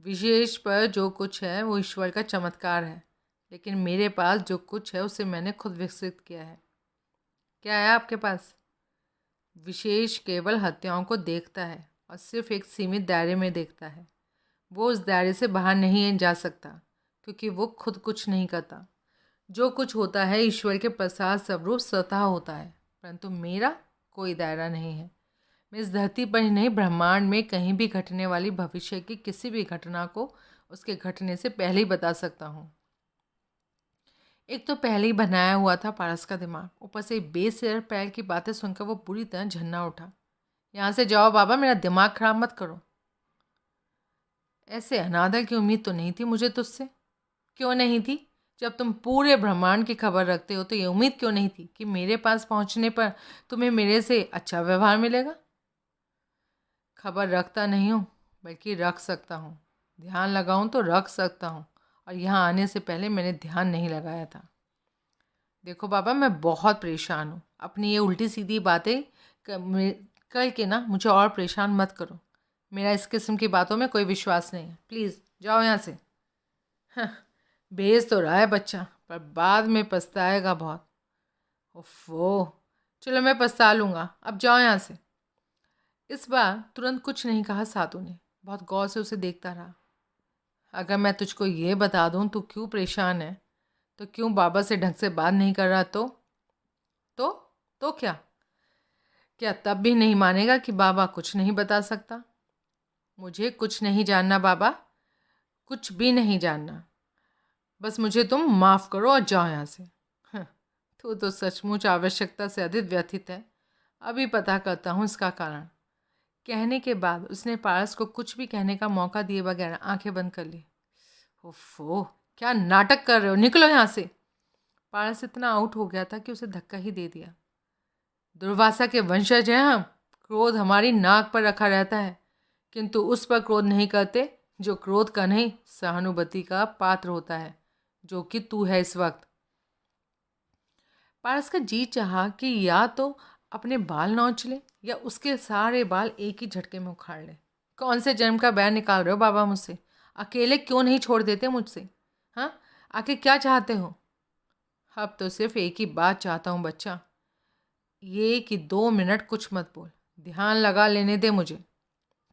विशेष पर जो कुछ है वो ईश्वर का चमत्कार है, लेकिन मेरे पास जो कुछ है उसे मैंने खुद विकसित किया है। क्या है आपके पास? विशेष केवल हत्याओं को देखता है और सिर्फ एक सीमित दायरे में देखता है। वो उस दायरे से बाहर नहीं जा सकता, क्योंकि वो खुद कुछ नहीं करता। जो कुछ होता है ईश्वर के प्रसाद स्वरूप स्वतः होता है, परंतु मेरा कोई दायरा नहीं है। मैं इस धरती पर ही नहीं, ब्रह्मांड में कहीं भी घटने वाली भविष्य की किसी भी घटना को उसके घटने से पहले ही बता सकता हूँ। एक तो पहले ही बनाया हुआ था पारस का दिमाग, ऊपर से बेसिर पैर की बातें सुनकर वो पूरी तरह झन्ना उठा। यहाँ से जाओ बाबा, मेरा दिमाग खराब मत करो। ऐसे अनादर की उम्मीद तो नहीं थी मुझे तुझसे। क्यों नहीं थी? जब तुम पूरे ब्रह्मांड की खबर रखते हो तो ये उम्मीद क्यों नहीं थी कि मेरे पास पहुँचने पर तुम्हें मेरे से अच्छा व्यवहार मिलेगा? खबर रखता नहीं हूँ, बल्कि रख सकता हूँ। ध्यान लगाऊँ तो रख सकता हूँ, और यहाँ आने से पहले मैंने ध्यान नहीं लगाया था। देखो बाबा, मैं बहुत परेशान हूँ। अपनी ये उल्टी सीधी बातें करके ना मुझे और परेशान मत करो। मेरा इस किस्म की बातों में कोई विश्वास नहीं है। प्लीज़ जाओ यहाँ से। हाँ, भेज तो रहा है बच्चा, पर बाद में पछताएगा बहुत। ओफो, चलो मैं पछता लूँगा, अब जाओ यहाँ से। इस बार तुरंत कुछ नहीं कहा सातू ने, बहुत गौर से उसे देखता रहा। अगर मैं तुझको ये बता दूँ तू क्यों परेशान है, तो क्यों बाबा से ढंग से बात नहीं कर रहा, तो तो क्या तब भी नहीं मानेगा कि बाबा कुछ नहीं बता सकता? मुझे कुछ नहीं जानना बाबा, कुछ भी नहीं जानना। बस मुझे तुम माफ़ करो और जाओ यहाँ से। हं, तू तो सचमुच आवश्यकता से अधिक व्यथित है। अभी पता करता हूँ इसका कारण। कहने के बाद उसने पारस को कुछ भी कहने का मौका दिए बगैर आंखें बंद कर ली। ओफो, क्या नाटक कर रहे हो, निकलो यहाँ से। पारस इतना आउट हो गया था कि उसे धक्का ही दे दिया। दुर्वासा के वंशज हैं हम, क्रोध हमारी नाक पर रखा रहता है, किंतु उस पर क्रोध नहीं करते जो क्रोध का नहीं सहानुभूति का पात्र होता है, जो कि तू है इस वक्त। पारस का जी चाहा कि या तो अपने बाल नोच ले या उसके सारे बाल एक ही झटके में उखाड़ ले। कौन से जन्म का बैर निकाल रहे हो बाबा मुझसे? अकेले क्यों नहीं छोड़ देते मुझसे? हाँ, आखिर क्या चाहते हो? अब तो सिर्फ एक ही बात चाहता हूँ बच्चा, ये कि 2 मिनट कुछ मत बोल, ध्यान लगा लेने दे मुझे।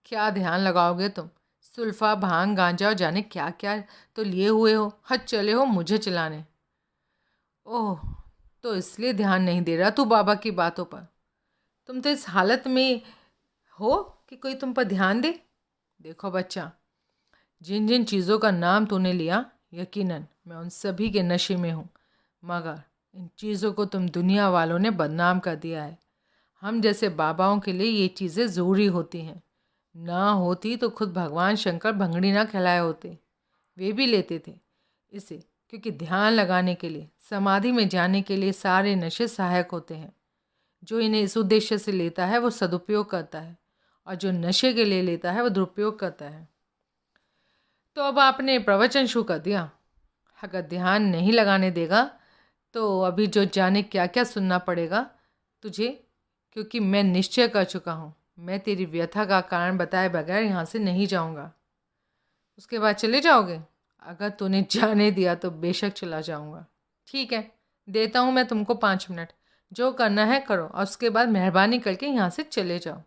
क्या ध्यान लगाओगे तुम? सुल्फा, भांग, गांजा और जाने क्या क्या तो लिए हुए हो, हद चले हो मुझे चिल्लाने। ओह, तो इसलिए ध्यान नहीं दे रहा तू बाबा की बातों पर? तुम तो इस हालत में हो कि कोई तुम पर ध्यान दे? देखो बच्चा, जिन जिन चीज़ों का नाम तूने लिया, यकीनन मैं उन सभी के नशे में हूँ, मगर इन चीज़ों को तुम दुनिया वालों ने बदनाम कर दिया है। हम जैसे बाबाओं के लिए ये चीज़ें ज़रूरी होती हैं। ना होती तो खुद भगवान शंकर भंगड़ी ना खिलाए होते। वे भी लेते थे इसे, क्योंकि ध्यान लगाने के लिए, समाधि में जाने के लिए सारे नशे सहायक होते हैं। जो इन्हें इस उद्देश्य से लेता है वो सदुपयोग करता है, और जो नशे के लिए लेता है वो दुरुपयोग करता है। तो अब आपने प्रवचन शुरू कर दिया। अगर ध्यान नहीं लगाने देगा तो अभी जो जाने क्या क्या सुनना पड़ेगा तुझे, क्योंकि मैं निश्चय कर चुका हूँ, मैं तेरी व्यथा का कारण बताए बगैर यहाँ से नहीं जाऊँगा। उसके बाद चले जाओगे? अगर तूने जाने दिया तो बेशक चला जाऊँगा। ठीक है, देता हूँ मैं तुमको 5 मिनट, जो करना है करो, और उसके बाद मेहरबानी करके यहाँ से चले जाओ।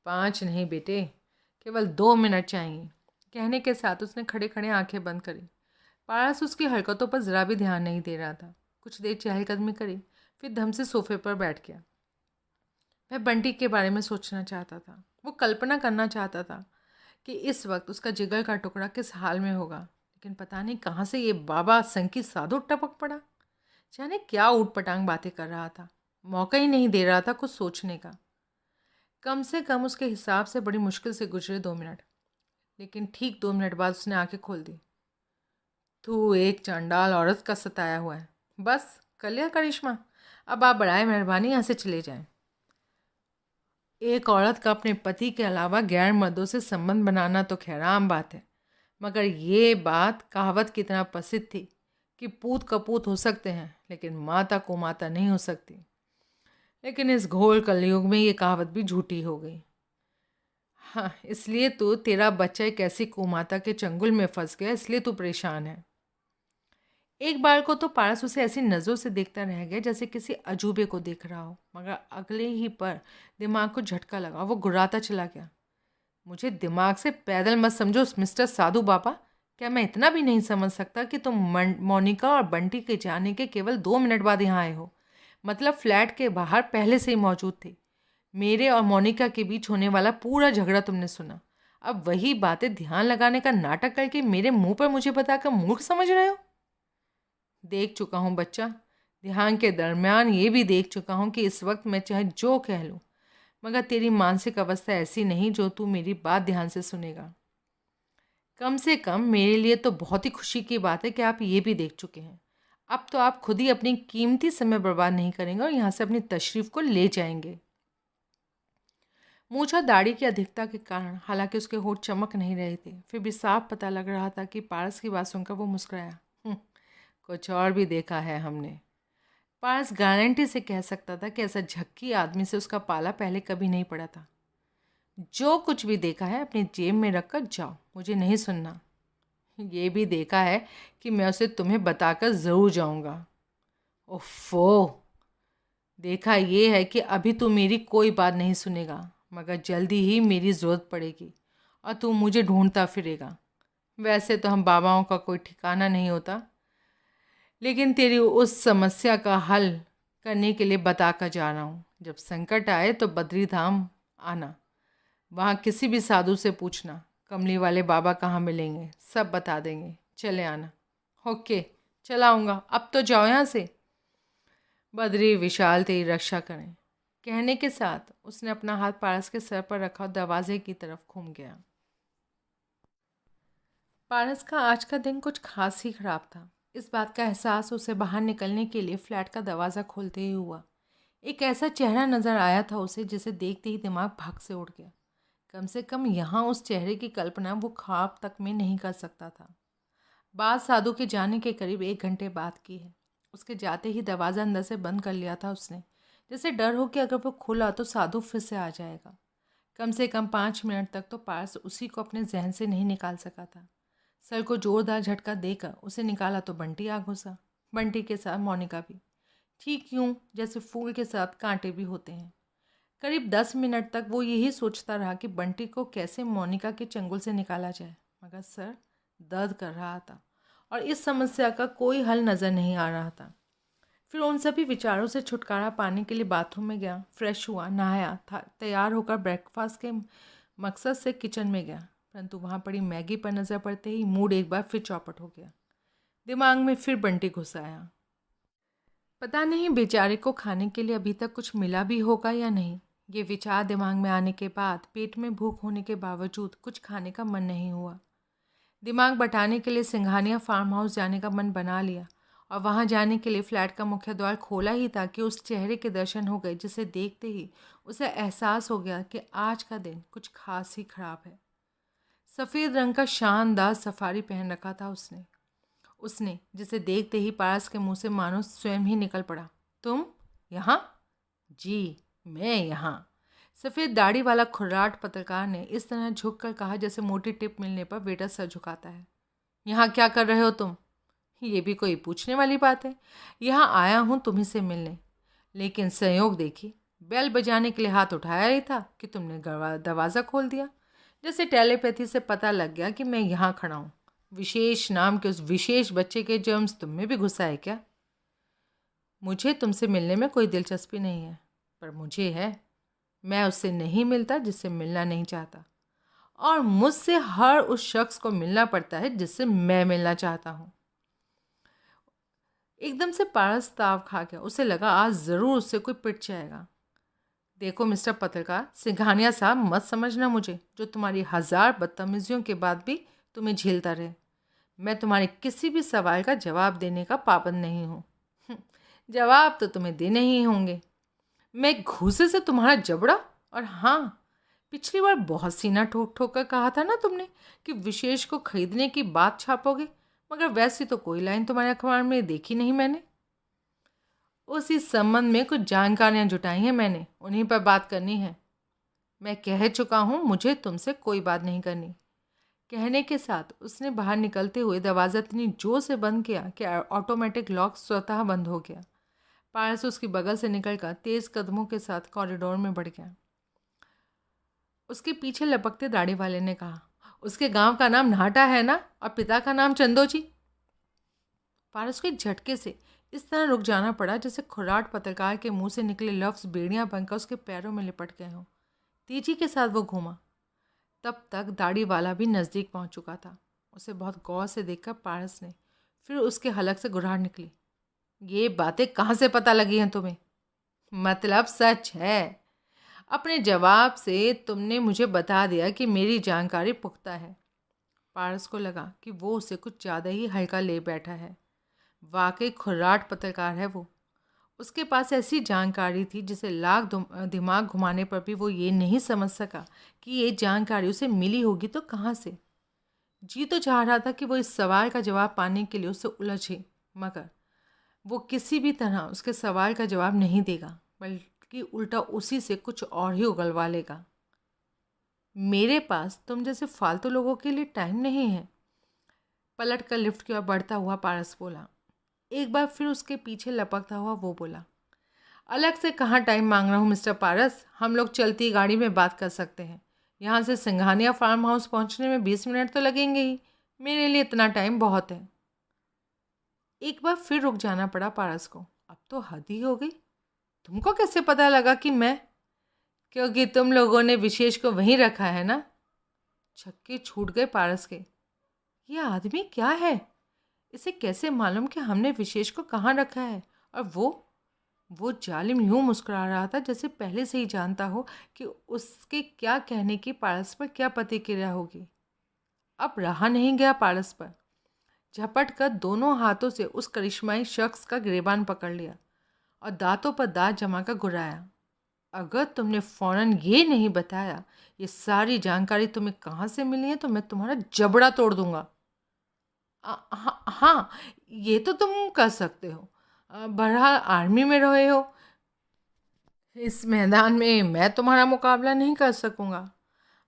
5 नहीं बेटे, केवल 2 मिनट चाहिए। कहने के साथ उसने खड़े खड़े आंखें बंद करी। पारस उसकी हरकतों पर ज़रा भी ध्यान नहीं दे रहा था। कुछ देर चहलकदमी करी, फिर धम से सोफे पर बैठ गया। वह बंटी के बारे में सोचना चाहता था। वो कल्पना करना चाहता था कि इस वक्त उसका जिगर का टुकड़ा किस हाल में होगा, लेकिन पता नहीं कहाँ से ये बाबा संकी साधु टपक पड़ा। जाने क्या ऊट पटांग बातें कर रहा था, मौका ही नहीं दे रहा था कुछ सोचने का। कम से कम उसके हिसाब से बड़ी मुश्किल से गुजरे 2 मिनट, लेकिन ठीक 2 मिनट बाद उसने आंखें खोल दी। तू एक चांडाल औरत का सताया हुआ है। बस कर लिया करिश्मा, अब आप बड़ाए मेहरबानी यहाँ से चले जाएं। एक औरत का अपने पति के अलावा गैर मर्दों से संबंध बनाना तो खैर आम बात है, मगर ये बात कहावत की तरह प्रसिद्ध थी कि पूत कपूत हो सकते हैं लेकिन माता को माता नहीं हो सकती। लेकिन इस घोर कलयुग में ये कहावत भी झूठी हो गई। हाँ, इसलिए तो तेरा बच्चा एक ऐसी कुमाता के चंगुल में फंस गया, इसलिए तू परेशान है। एक बार को तो पारस उसे ऐसी नज़रों से देखता रह गया जैसे किसी अजूबे को देख रहा हो, मगर अगले ही पर दिमाग को झटका लगा। वो गुर्राता चला गया। मुझे दिमाग से पैदल मत समझो मिस्टर साधु बाबा। क्या मैं इतना भी नहीं समझ सकता कि तुम मोनिका और बंटी के जाने के केवल 2 मिनट बाद यहाँ आए हो? मतलब फ्लैट के बाहर पहले से ही मौजूद थे। मेरे और मोनिका के बीच होने वाला पूरा झगड़ा तुमने सुना। अब वही बातें ध्यान लगाने का नाटक करके मेरे मुंह पर मुझे बताकर मूर्ख समझ रहे हो? देख चुका हूँ बच्चा, ध्यान के दरमियान ये भी देख चुका हूँ कि इस वक्त मैं चाहे जो कह लूँ, मगर तेरी मानसिक अवस्था ऐसी नहीं जो तू मेरी बात ध्यान से सुनेगा। कम से कम मेरे लिए तो बहुत ही खुशी की बात है कि आप ये भी देख चुके हैं। अब तो आप खुद ही अपनी कीमती समय बर्बाद नहीं करेंगे और यहाँ से अपनी तशरीफ़ को ले जाएंगे। मूंछ और दाढ़ी की अधिकता के कारण हालांकि उसके होठ चमक नहीं रहे थे, फिर भी साफ पता लग रहा था कि पारस की बात सुनकर वो मुस्कुराया। कुछ और भी देखा है हमने। पारस गारंटी से कह सकता था कि ऐसा झक्की आदमी से उसका पाला पहले कभी नहीं पड़ा था। जो कुछ भी देखा है अपनी जेब में रखकर जाओ, मुझे नहीं सुनना। ये भी देखा है कि मैं उसे तुम्हें बताकर ज़रूर जाऊंगा। ओफो, देखा ये है कि अभी तू मेरी कोई बात नहीं सुनेगा, मगर जल्दी ही मेरी ज़रूरत पड़ेगी और तू मुझे ढूंढता फिरेगा। वैसे तो हम बाबाओं का कोई ठिकाना नहीं होता, लेकिन तेरी उस समस्या का हल करने के लिए बता कर जा रहा हूँ। जब संकट आए तो बद्री धाम आना, वहाँ किसी भी साधु से पूछना कमली वाले बाबा कहाँ मिलेंगे, सब बता देंगे। चले आना। ओके, चलाऊँगा। अब तो जाओ यहाँ से। बद्री विशाल तेरी रक्षा करें, कहने के साथ उसने अपना हाथ पारस के सर पर रखा और दरवाजे की तरफ घूम गया। पारस का आज का दिन कुछ खास ही खराब था। इस बात का एहसास उसे बाहर निकलने के लिए फ्लैट का दरवाज़ा खोलते ही हुआ। एक ऐसा चेहरा नज़र आया था उसे जिसे देखते ही दिमाग भग से उठ गया। कम से कम यहाँ उस चेहरे की कल्पना वो ख्वाब तक में नहीं कर सकता था। बात साधु के जाने के करीब 1 घंटे बाद की है। उसके जाते ही दरवाज़ा अंदर से बंद कर लिया था उसने, जैसे डर हो कि अगर वो खुला तो साधु फिर से आ जाएगा। कम से कम 5 मिनट तक तो पारस उसी को अपने जहन से नहीं निकाल सका था। सर को जोरदार झटका देकर उसे निकाला तो बंटी आ घुसा, बंटी के साथ मोनिका भी। ठीक यूं जैसे फूल के साथ कांटे भी होते हैं। करीब 10 मिनट तक वो यही सोचता रहा कि बंटी को कैसे मोनिका के चंगुल से निकाला जाए, मगर सर दर्द कर रहा था और इस समस्या का कोई हल नज़र नहीं आ रहा था। फिर उन सभी विचारों से छुटकारा पाने के लिए बाथरूम में गया, फ्रेश हुआ, नहाया था, तैयार होकर ब्रेकफास्ट के मकसद से किचन में गया। परंतु वहाँ पड़ी मैगी पर नज़र पड़ते ही मूड एक बार फिर चौपट हो गया। दिमाग में फिर बंटी घुस आया। पता नहीं बेचारे को खाने के लिए अभी तक कुछ मिला भी होगा या नहीं। ये विचार दिमाग में आने के बाद पेट में भूख होने के बावजूद कुछ खाने का मन नहीं हुआ। दिमाग बटाने के लिए सिंघानिया फार्म हाउस जाने का मन बना लिया और वहां जाने के लिए फ्लैट का मुख्य द्वार खोला ही था कि उस चेहरे के दर्शन हो गए जिसे देखते ही उसे एहसास हो गया कि आज का दिन कुछ खास ही खराब है। सफ़ेद रंग का शानदार सफारी पहन रखा था उसने जिसे देखते ही पारस के मुंह से मानो स्वयं ही निकल पड़ा। तुम यहाँ? जी, मैं यहाँ। सफ़ेद दाढ़ी वाला खुर्राट पत्रकार ने इस तरह झुक कर कहा जैसे मोटी टिप मिलने पर वेटर सर झुकाता है। यहाँ क्या कर रहे हो तुम? ये भी कोई पूछने वाली बात है? यहाँ आया हूँ तुम्ही से मिलने, लेकिन संयोग देखिए, बेल बजाने के लिए हाथ उठाया ही था कि तुमने दरवाज़ा खोल दिया। जैसे टेलीपैथी से पता लग गया कि मैं यहाँ खड़ा हूँ। विशेष नाम के उस विशेष बच्चे के जर्म्स तुम में भी घुसा है क्या? मुझे तुमसे मिलने में कोई दिलचस्पी नहीं है, पर मुझे है। मैं उससे नहीं मिलता जिससे मिलना नहीं चाहता, और मुझसे हर उस शख्स को मिलना पड़ता है जिससे मैं मिलना चाहता हूँ। एकदम से पारस ताव खा गया। उसे लगा आज ज़रूर उससे कोई पिट जाएगा। देखो मिस्टर पत्रकार, सिंघानिया साहब मत समझना मुझे, जो तुम्हारी 1000 बदतमीजियों के बाद भी तुम्हें झेलता रहे। मैं तुम्हारे किसी भी सवाल का जवाब देने का पाबंद नहीं हूँ। जवाब तो तुम्हें देने ही होंगे। मैं घूसे से तुम्हारा जबड़ा, और हाँ, पिछली बार बहुत सीना ठोक ठोक कर कहा था ना तुमने कि विशेष को खरीदने की बात छापोगे, मगर वैसी तो कोई लाइन तुम्हारे अखबार में देखी नहीं मैंने। उसी संबंध में कुछ जानकारियाँ जुटाई हैं मैंने, उन्हीं पर बात करनी है। मैं कह चुका हूँ, मुझे तुमसे कोई बात नहीं करनी। कहने के साथ उसने बाहर निकलते हुए दरवाज़ा इतनी जोर से बंद किया कि ऑटोमेटिक लॉक स्वतः बंद हो गया। पारस उसकी बगल से निकलकर तेज़ कदमों के साथ कॉरिडोर में बढ़ गया। उसके पीछे लपकते दाढ़ी वाले ने कहा, उसके गांव का नाम नाटा है ना, और पिता का नाम चंदोजी? पारस को एक झटके से इस तरह रुक जाना पड़ा जैसे खुर्राट पत्रकार के मुंह से निकले लफ्ज़ बेड़ियां बनकर उसके पैरों में लिपट गए हों। तेजी के साथ वो घूमा। तब तक दाढ़ी वाला भी नज़दीक पहुंच चुका था। उसे बहुत गौर से देखकर पारस ने फिर उसके हलक से गुर्राहट निकली। ये बातें कहाँ से पता लगी हैं तुम्हें? मतलब सच है। अपने जवाब से तुमने मुझे बता दिया कि मेरी जानकारी पुख्ता है। पारस को लगा कि वो उसे कुछ ज़्यादा ही हल्का ले बैठा है। वाकई खुर्राट पत्रकार है वो। उसके पास ऐसी जानकारी थी जिसे लाख दिमाग घुमाने पर भी वो ये नहीं समझ सका कि ये जानकारी उसे मिली होगी तो कहाँ से। जी तो चाह रहा था कि वो इस सवाल का जवाब पाने के लिए उससे उलझे, मगर वो किसी भी तरह उसके सवाल का जवाब नहीं देगा, बल्कि उल्टा उसी से कुछ और ही उगलवा लेगा। मेरे पास तुम जैसे फालतू लोगों के लिए टाइम नहीं है। पलट कर लिफ्ट की ओर बढ़ता हुआ पारस बोला। एक बार फिर उसके पीछे लपकता हुआ वो बोला, अलग से कहाँ टाइम मांग रहा हूँ मिस्टर पारस, हम लोग चलती गाड़ी में बात कर सकते हैं। यहाँ से सिंघानिया फार्म हाउस पहुँचने में 20 मिनट तो लगेंगे ही, मेरे लिए इतना टाइम बहुत है। एक बार फिर रुक जाना पड़ा पारस को। अब तो हद ही हो गई। तुमको कैसे पता लगा कि मैं? क्योंकि तुम लोगों ने विशेष को वहीं रखा है ना। छक्के छूट गए पारस के। ये आदमी क्या है? इसे कैसे मालूम कि हमने विशेष को कहाँ रखा है? और वो जालिम यूं मुस्कुरा रहा था जैसे पहले से ही जानता हो कि उसके क्या कहने की पारस पर क्या प्रतिक्रिया होगी। अब रहा नहीं गया पारस पर। झपट कर दोनों हाथों से उस करिश्माई शख्स का गिरेबान पकड़ लिया और दांतों पर दांत जमाकर गुर्राया। अगर तुमने फौरन ये नहीं बताया ये सारी जानकारी तुम्हें कहाँ से मिली है तो मैं तुम्हारा जबड़ा तोड़ दूंगा। हाँ, ये तो तुम कर सकते हो। बहरहाल आर्मी में रहे हो। इस मैदान में मैं तुम्हारा मुकाबला नहीं कर सकूंगा,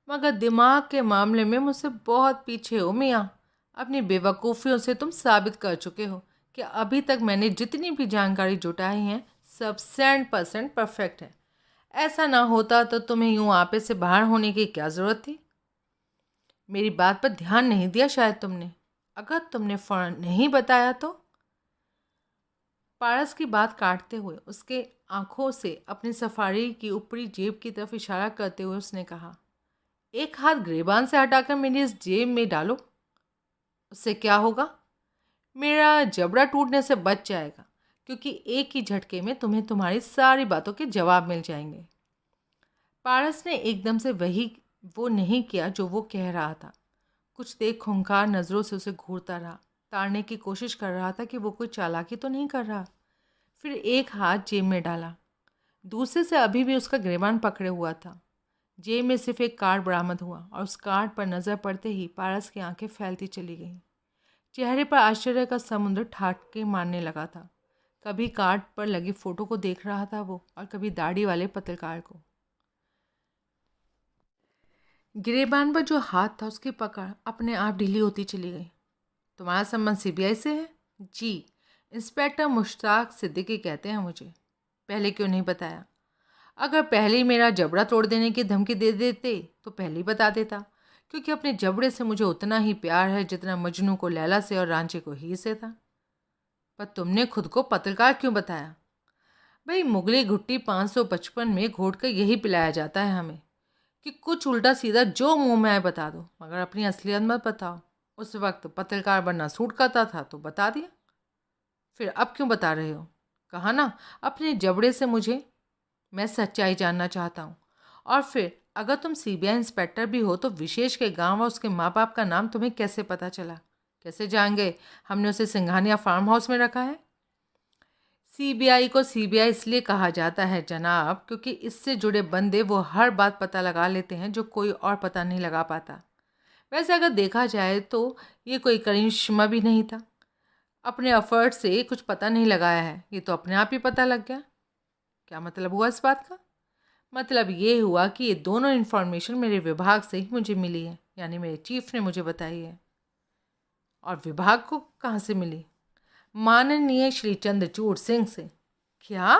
मगर दिमाग के मामले में मुझसे बहुत पीछे हो मियाँ। अपनी बेवकूफ़ियों से तुम साबित कर चुके हो कि अभी तक मैंने जितनी भी जानकारी जुटाई है सब 100% परफेक्ट है। ऐसा ना होता तो तुम्हें यूं आपे से बाहर होने की क्या ज़रूरत थी? मेरी बात पर ध्यान नहीं दिया शायद तुमने। अगर तुमने फ़ौरन नहीं बताया तो? पारस की बात काटते हुए उसके आंखों से अपनी सफारी की ऊपरी जेब की तरफ इशारा करते हुए उसने कहा, एक हाथ गिरेबान से हटाकर मेरी इस जेब में डालो। उससे क्या होगा? मेरा जबड़ा टूटने से बच जाएगा, क्योंकि एक ही झटके में तुम्हें तुम्हारी सारी बातों के जवाब मिल जाएंगे। पारस ने एकदम से वो नहीं किया जो वो कह रहा था। कुछ देर खूंखार नज़रों से उसे घूरता रहा, ताड़ने की कोशिश कर रहा था कि वो कोई चालाकी तो नहीं कर रहा। फिर एक हाथ जेब में डाला, दूसरे से अभी भी उसका गिरेबान पकड़े हुआ था। जेब में सिर्फ एक कार्ड बरामद हुआ और उस कार्ड पर नज़र पड़ते ही पारस की आंखें फैलती चली गईं। चेहरे पर आश्चर्य का समुद्र ठाटके मारने लगा था। कभी कार्ड पर लगी फ़ोटो को देख रहा था वो, और कभी दाढ़ी वाले पत्रकार को। गिरेबान पर जो हाथ था उसकी पकड़ अपने आप ढीली होती चली गई। तुम्हारा संबंध सीबीआई से है? जी, इंस्पेक्टर मुश्ताक सिद्दीकी कहते हैं मुझे। पहले क्यों नहीं बताया? अगर पहले ही मेरा जबड़ा तोड़ देने की धमकी दे देते तो पहले ही बता देता, क्योंकि अपने जबड़े से मुझे उतना ही प्यार है जितना मजनू को लैला से और रांची को हीर से था। पर तुमने खुद को पत्रकार क्यों बताया? भाई, मुगली घुट्टी 555 में घोट कर यही पिलाया जाता है हमें कि कुछ उल्टा सीधा जो मुंह में आए बता दो, मगर अपनी असलियत मत बताओ। उस वक्त पत्रकार बनना सूट करता था तो बता दिया। फिर अब क्यों बता रहे हो? कहा ना, अपने जबड़े से मैं सच्चाई जानना चाहता हूँ। और फिर अगर तुम सीबीआई इंस्पेक्टर भी हो तो विशेष के गांव और उसके माँ बाप का नाम तुम्हें कैसे पता चला? कैसे जान गए हमने उसे सिंघानिया फार्म हाउस में रखा है? सीबीआई को सीबीआई इसलिए कहा जाता है जनाब, क्योंकि इससे जुड़े बंदे वो हर बात पता लगा लेते हैं जो कोई और पता नहीं लगा पाता। वैसे अगर देखा जाए तो ये कोई करिश्मा भी नहीं था। अपने एफर्ट से कुछ पता नहीं लगाया है, ये तो अपने आप ही पता लग गया। क्या मतलब हुआ इस बात का? मतलब ये हुआ कि ये दोनों इन्फॉर्मेशन मेरे विभाग से ही मुझे मिली है, यानी मेरे चीफ ने मुझे बताई है। और विभाग को कहाँ से मिली? माननीय श्री चंद्रचूड़ सिंह से। क्या?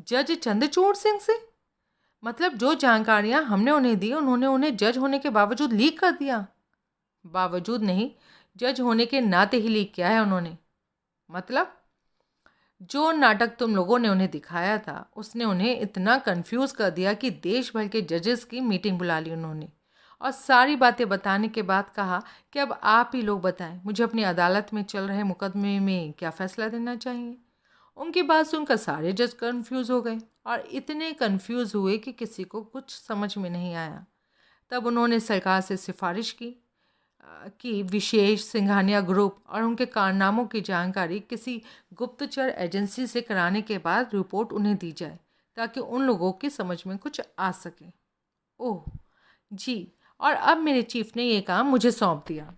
जज चंद्रचूड़ सिंह से? मतलब जो जानकारियां हमने उन्हें दी उन्होंने उन्हें जज होने के बावजूद लीक कर दिया? बावजूद नहीं, जज होने के नाते ही लीक किया है उन्होंने। मतलब जो नाटक तुम लोगों ने उन्हें दिखाया था उसने उन्हें इतना कंफ्यूज कर दिया कि देश भर के जजेस की मीटिंग बुला ली उन्होंने, और सारी बातें बताने के बाद कहा कि अब आप ही लोग बताएं मुझे अपनी अदालत में चल रहे मुकदमे में क्या फ़ैसला देना चाहिए। उनकी बात सुनकर सारे जज कंफ्यूज हो गए और इतने कंफ्यूज हुए कि किसी को कुछ समझ में नहीं आया। तब उन्होंने सरकार से सिफारिश की कि विशेष सिंघानिया ग्रुप और उनके कारनामों की जानकारी किसी गुप्तचर एजेंसी से कराने के बाद रिपोर्ट उन्हें दी जाए, ताकि उन लोगों की समझ में कुछ आ सके। ओह जी, और अब मेरे चीफ ने ये काम मुझे सौंप दिया।